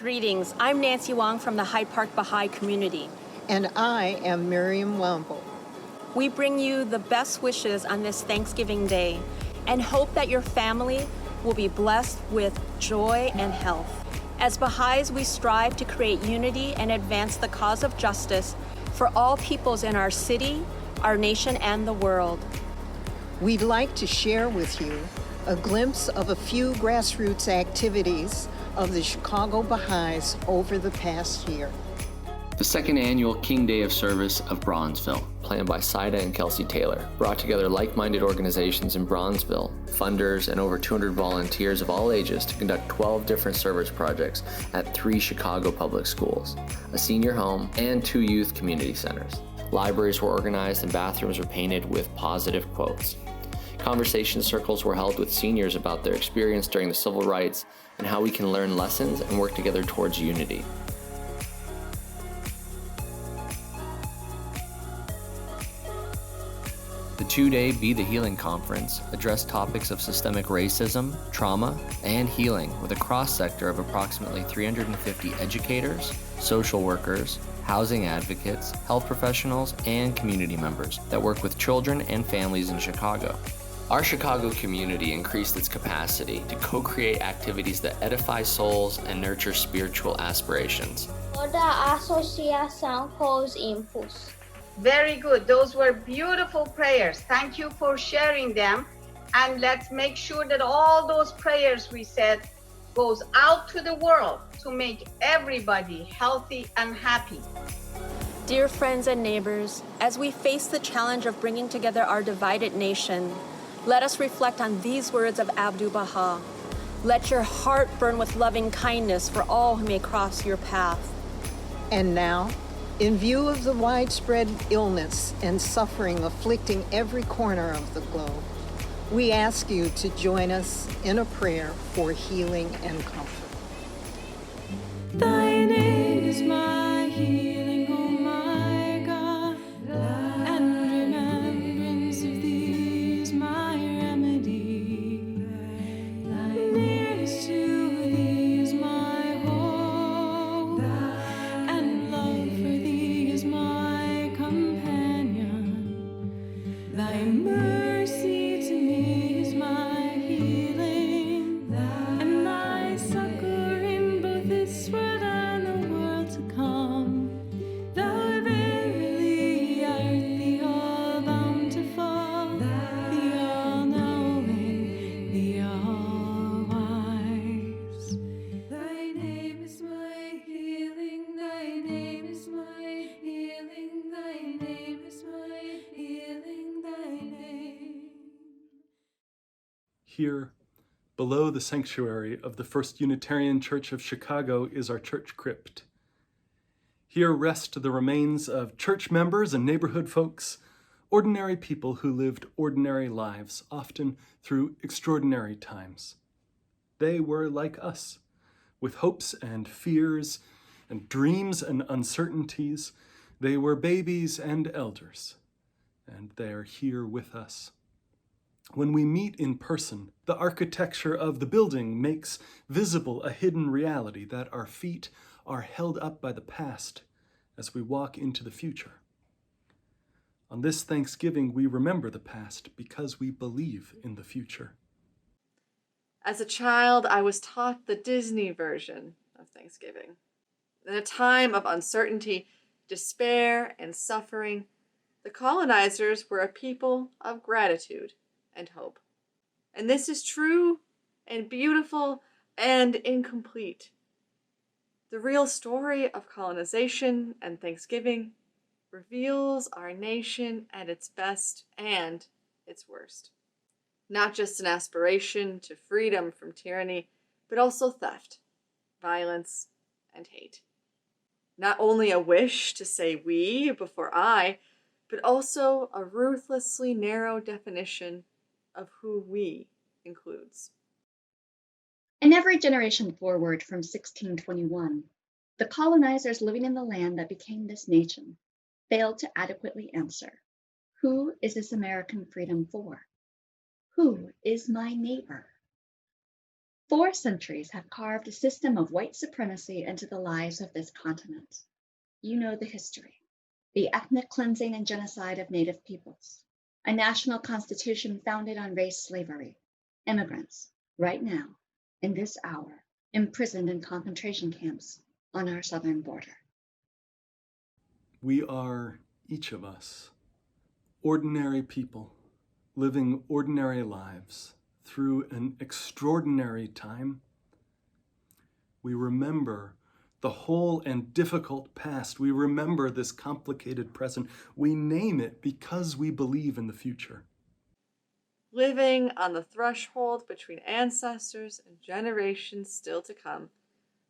Greetings. I'm Nancy Wong from the Hyde Park Baha'i Community. And I am Miriam Wamble. We bring you the best wishes on this Thanksgiving Day and hope that your family will be blessed with joy and health. As Baha'is, we strive to create unity and advance the cause of justice for all peoples in our city, our nation, and the world. We'd like to share with you a glimpse of a few grassroots activities of the Chicago Baha'is over the past year. The second annual King Day of Service of Bronzeville, planned by Syeed and Kelsey Taylor, brought together like-minded organizations in Bronzeville, funders, and over 200 volunteers of all ages to conduct 12 different service projects at 3 Chicago public schools, a senior home, and 2 youth community centers. Libraries were organized and bathrooms were painted with positive quotes. Conversation circles were held with seniors about their experience during the civil rights and how we can learn lessons and work together towards unity. The 2-day Be the Healing Conference addressed topics of systemic racism, trauma, and healing with a cross-sector of approximately 350 educators, social workers, housing advocates, health professionals, and community members that work with children and families in Chicago. Our Chicago community increased its capacity to co-create activities that edify souls and nurture spiritual aspirations. Toda associação com os impulsos. Very good. Those were beautiful prayers. Thank you for sharing them. And let's make sure that all those prayers we said goes out to the world to make everybody healthy and happy. Dear friends and neighbors, as we face the challenge of bringing together our divided nation, let us reflect on these words of Abdu'l-Baha. Let your heart burn with loving kindness for all who may cross your path. And now, in view of the widespread illness and suffering afflicting every corner of the globe, we ask you to join us in a prayer for healing and comfort. Thy name is my healing, O my God, and remembrance of thee is my remedy. Nearest to thee is my hope, and love for thee is my companion. Thy mercy to me is my healing, and thy succor in both this world and the world to come. Thou verily art the all-bountiful, the all-knowing, the all-wise. Thy name is my healing, thy name is my healing, thy name is my healing, thy name. Here, below the sanctuary of the First Unitarian Church of Chicago, is our church crypt. Here rest the remains of church members and neighborhood folks, ordinary people who lived ordinary lives, often through extraordinary times. They were like us, with hopes and fears and dreams and uncertainties. They were babies and elders, and they are here with us. When we meet in person, the architecture of the building makes visible a hidden reality that our feet are held up by the past as we walk into the future. On this Thanksgiving, we remember the past because we believe in the future. As a child, I was taught the Disney version of Thanksgiving. In a time of uncertainty, despair, and suffering, the colonizers were a people of gratitude and hope. And this is true and beautiful and incomplete. The real story of colonization and Thanksgiving reveals our nation at its best and its worst. Not just an aspiration to freedom from tyranny, but also theft, violence, and hate. Not only a wish to say we before I, but also a ruthlessly narrow definition of who we includes. In every generation forward from 1621, the colonizers living in the land that became this nation failed to adequately answer, who is this American freedom for? Who is my neighbor? 4 centuries have carved a system of white supremacy into the lives of this continent. You know the history, the ethnic cleansing and genocide of Native peoples, a national constitution founded on race slavery, immigrants, right now, in this hour, imprisoned in concentration camps on our southern border. We are, each of us, ordinary people living ordinary lives through an extraordinary time. We remember the whole and difficult past. We remember this complicated present. We name it because we believe in the future. Living on the threshold between ancestors and generations still to come,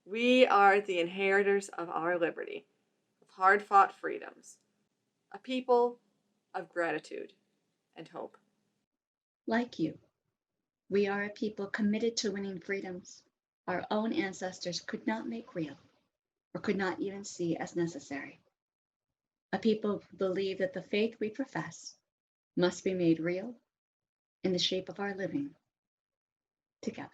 we are the inheritors of our liberty, of hard-fought freedoms, a people of gratitude and hope. Like you, we are a people committed to winning freedoms our own ancestors could not make real or could not even see as necessary. A people who believe that the faith we profess must be made real in the shape of our living together.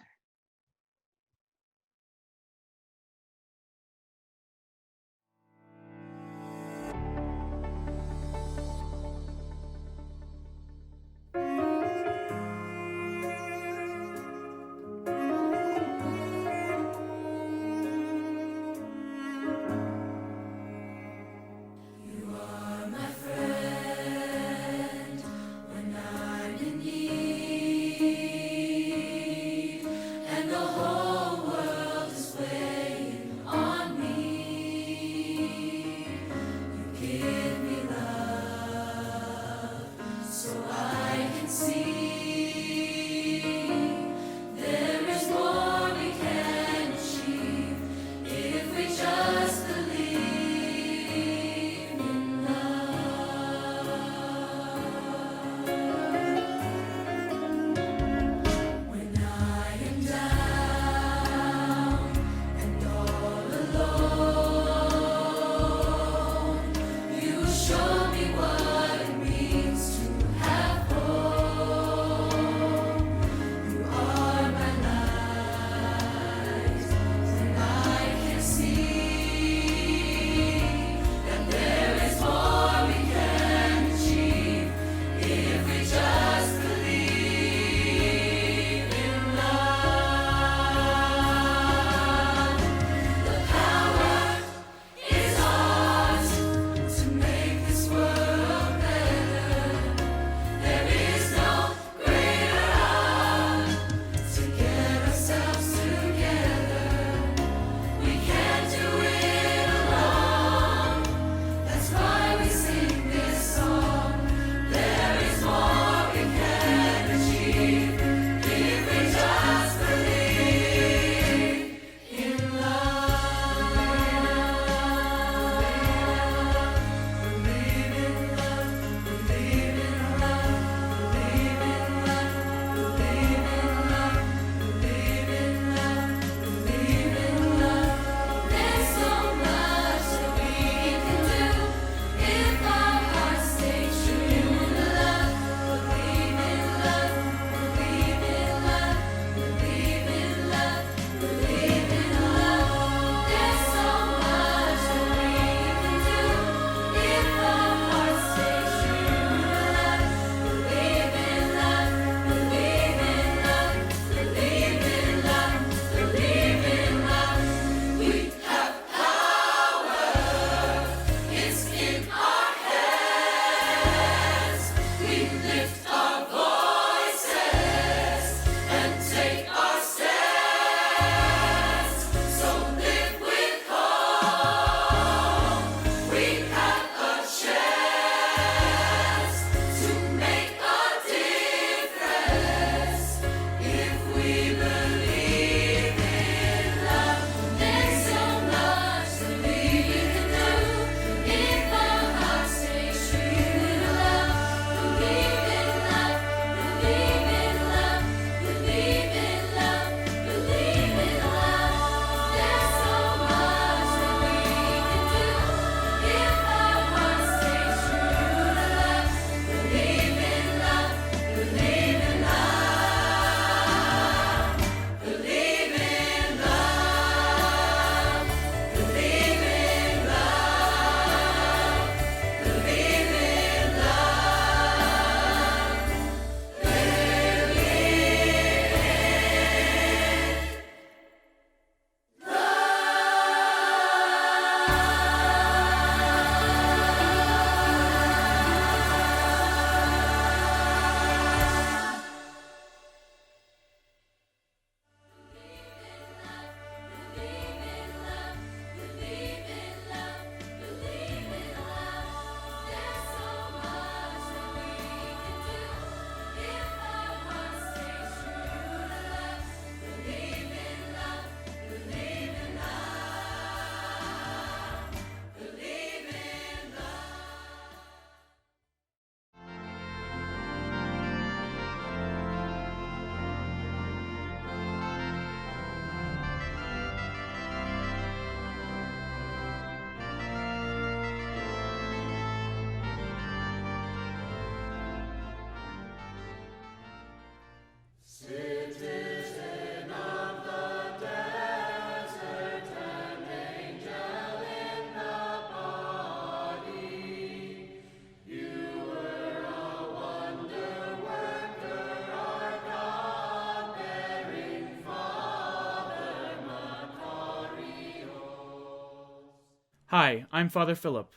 Hi, I'm Father Philip,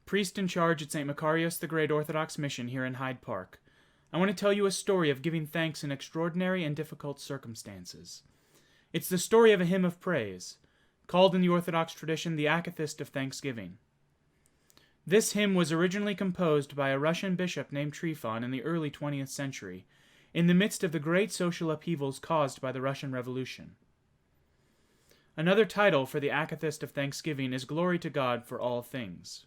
priest in charge at St. Makarios the Great Orthodox Mission here in Hyde Park. I want to tell you a story of giving thanks in extraordinary and difficult circumstances. It's the story of a hymn of praise, called in the Orthodox tradition the Akathist of Thanksgiving. This hymn was originally composed by a Russian bishop named Trifon in the early 20th century, in the midst of the great social upheavals caused by the Russian Revolution. Another title for the Akathist of Thanksgiving is Glory to God for All Things.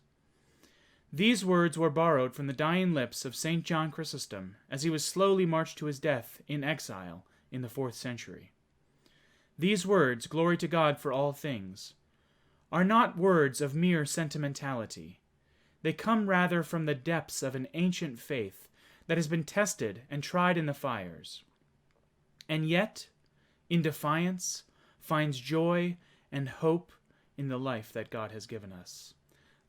These words were borrowed from the dying lips of St. John Chrysostom as he was slowly marched to his death in exile in the 4th century. These words, Glory to God for all things, are not words of mere sentimentality. They come rather from the depths of an ancient faith that has been tested and tried in the fires, and yet, in defiance, finds joy and hope in the life that God has given us.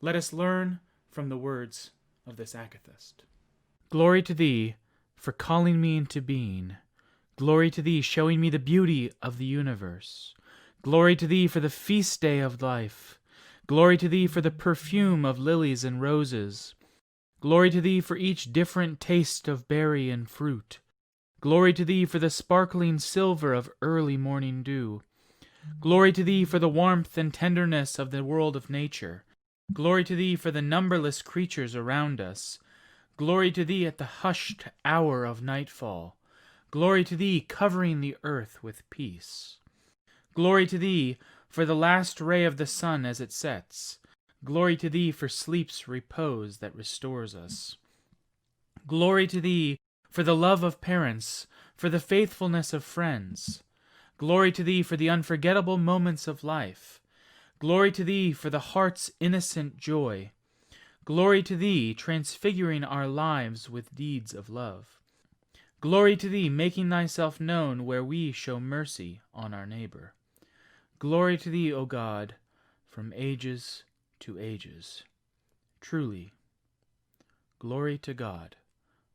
Let us learn from the words of this Akathist. Glory to thee for calling me into being. Glory to thee, showing me the beauty of the universe. Glory to thee for the feast day of life. Glory to thee for the perfume of lilies and roses. Glory to thee for each different taste of berry and fruit. Glory to thee for the sparkling silver of early morning dew. Glory to thee for the warmth and tenderness of the world of nature. Glory to thee for the numberless creatures around us. Glory to thee at the hushed hour of nightfall. Glory to thee covering the earth with peace. Glory to thee for the last ray of the sun as it sets. Glory to thee for sleep's repose that restores us. Glory to thee for the love of parents, for the faithfulness of friends. Glory to thee for the unforgettable moments of life. Glory to thee for the heart's innocent joy. Glory to thee, transfiguring our lives with deeds of love. Glory to thee, making thyself known where we show mercy on our neighbor. Glory to thee, O God, from ages to ages. Truly, glory to God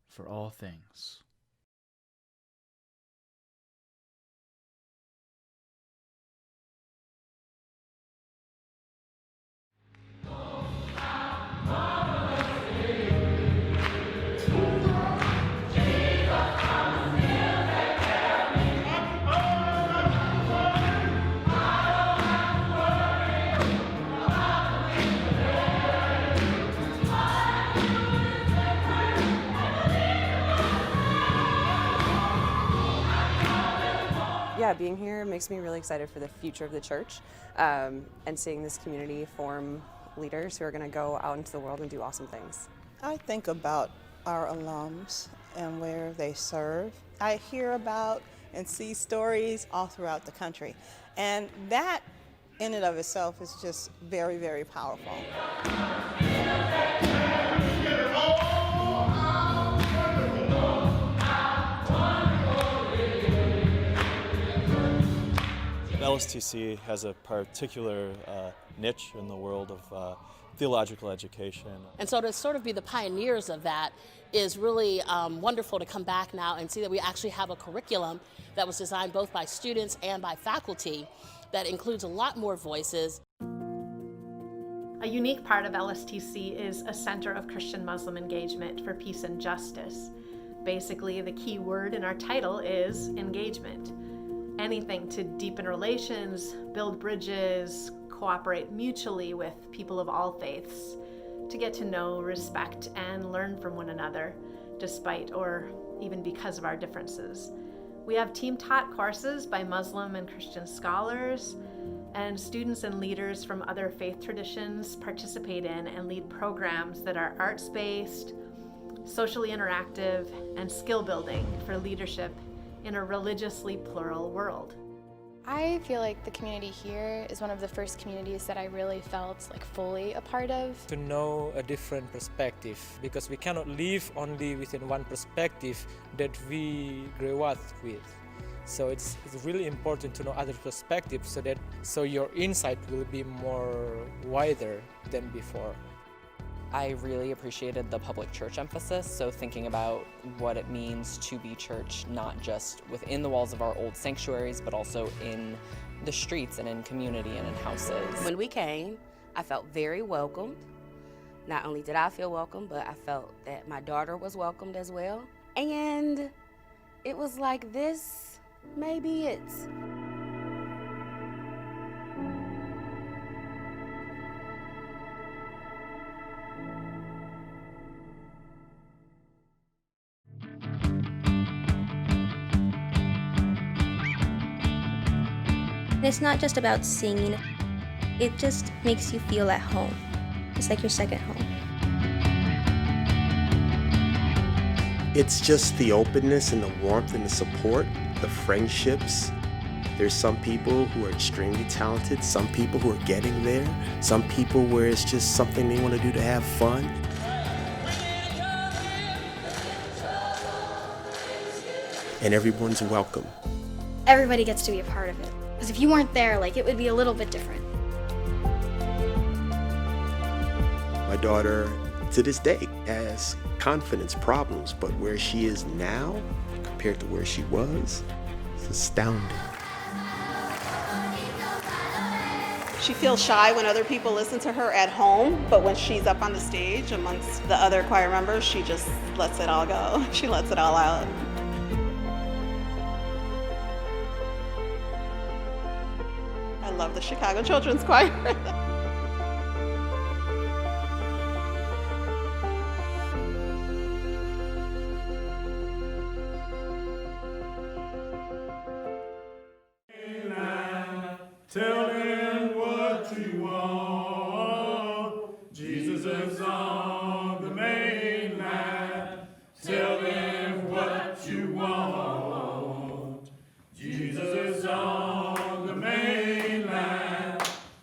for all things. Yeah, being here makes me really excited for the future of the church, and seeing this community form leaders who are going to go out into the world and do awesome things. I think about our alums and where they serve. I hear about and see stories all throughout the country, and that in and of itself is just very, very powerful. LSTC has a particular niche in the world of theological education. And so to sort of be the pioneers of that is really wonderful to come back now and see that we actually have a curriculum that was designed both by students and by faculty that includes a lot more voices. A unique part of LSTC is a center of Christian-Muslim engagement for peace and justice. Basically, the key word in our title is engagement. Anything to deepen relations, build bridges, cooperate mutually with people of all faiths, to get to know, respect, and learn from one another, despite or even because of our differences. We have team-taught courses by Muslim and Christian scholars, and students and leaders from other faith traditions participate in and lead programs that are arts-based, socially interactive, and skill-building for leadership in a religiously plural world. I feel like the community here is one of the first communities that I really felt like fully a part of. To know a different perspective, because we cannot live only within one perspective that we grew up with. So it's really important to know other perspectives so your insight will be more wider than before. I really appreciated the public church emphasis, so thinking about what it means to be church, not just within the walls of our old sanctuaries, but also in the streets and in community and in houses. When we came, I felt very welcomed. Not only did I feel welcome, but I felt that my daughter was welcomed as well. And it was like, this may be it. It's not just about singing, it just makes you feel at home. It's like your second home. It's just the openness and the warmth and the support, the friendships. There's some people who are extremely talented, some people who are getting there, some people where it's just something they want to do to have fun. And everyone's welcome. Everybody gets to be a part of it. Because if you weren't there, like, it would be a little bit different. My daughter, to this day, has confidence problems, but where she is now, compared to where she was, it's astounding. She feels shy when other people listen to her at home, but when she's up on the stage amongst the other choir members, she just lets it all go. She lets it all out. I love the Chicago Children's Choir. Tell him what you want. Jesus is on the main line. Tell him what you want. Jesus is on the main line.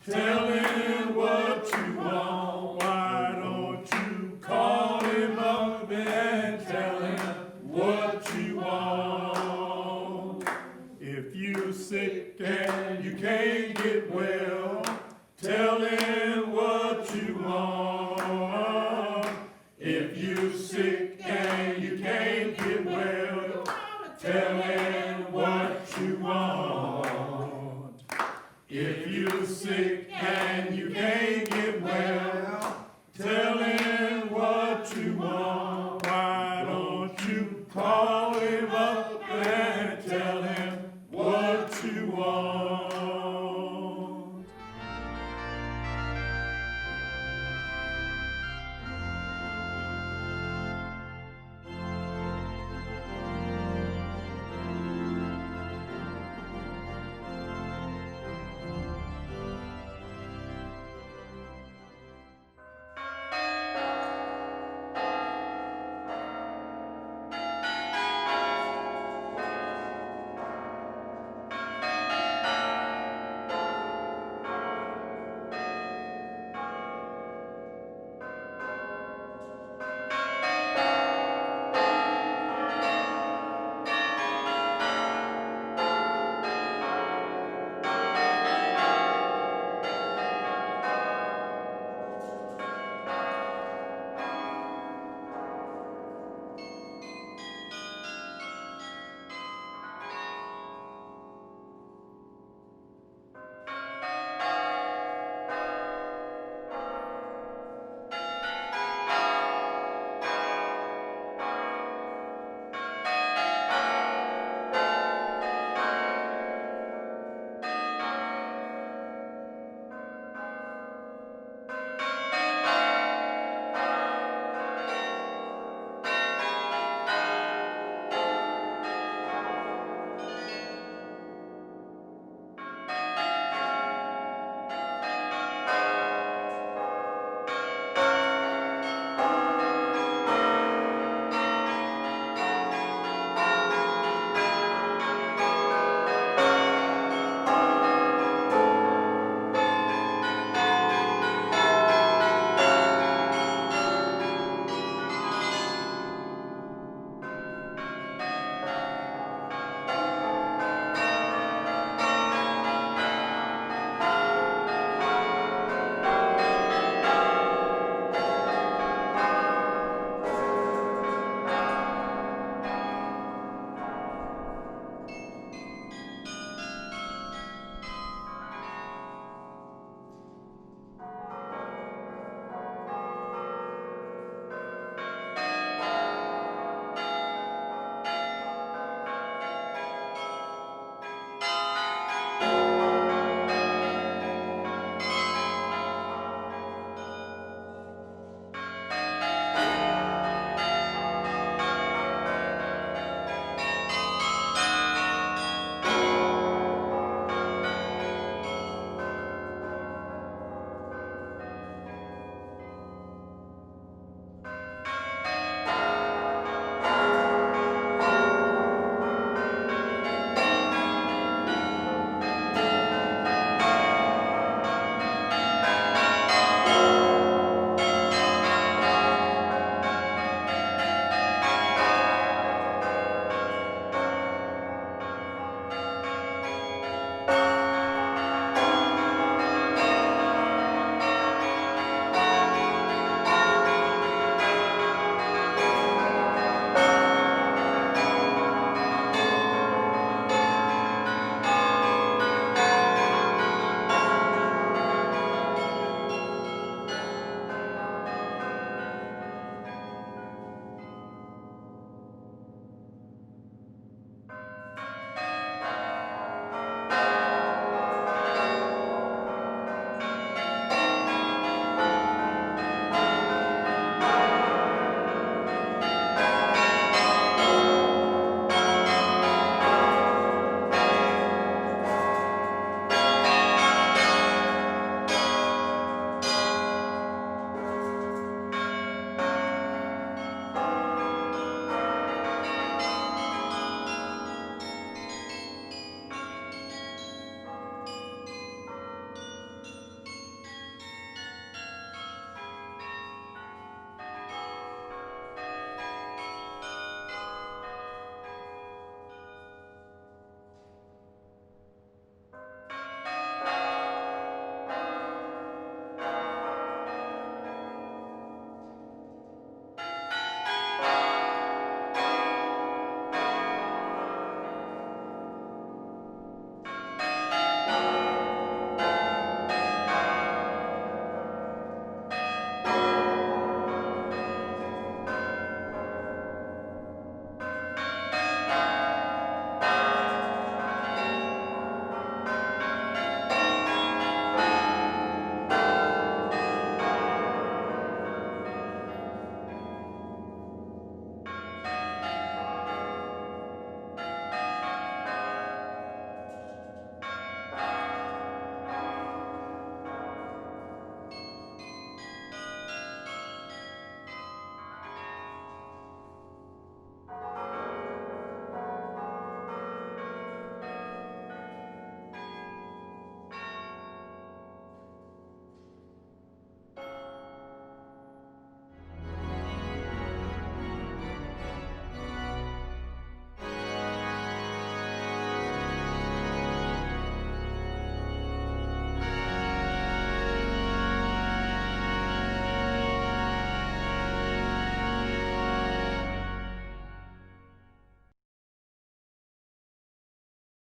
Tell him what you want. Why don't you call him up and tell him what you want? If you're sick and you can't get well, tell him what you want. If you're sick and you can't get well, tell him what you want. If you're sick and you can't get well, tell him what you want. Why don't you call him up and tell him what you want?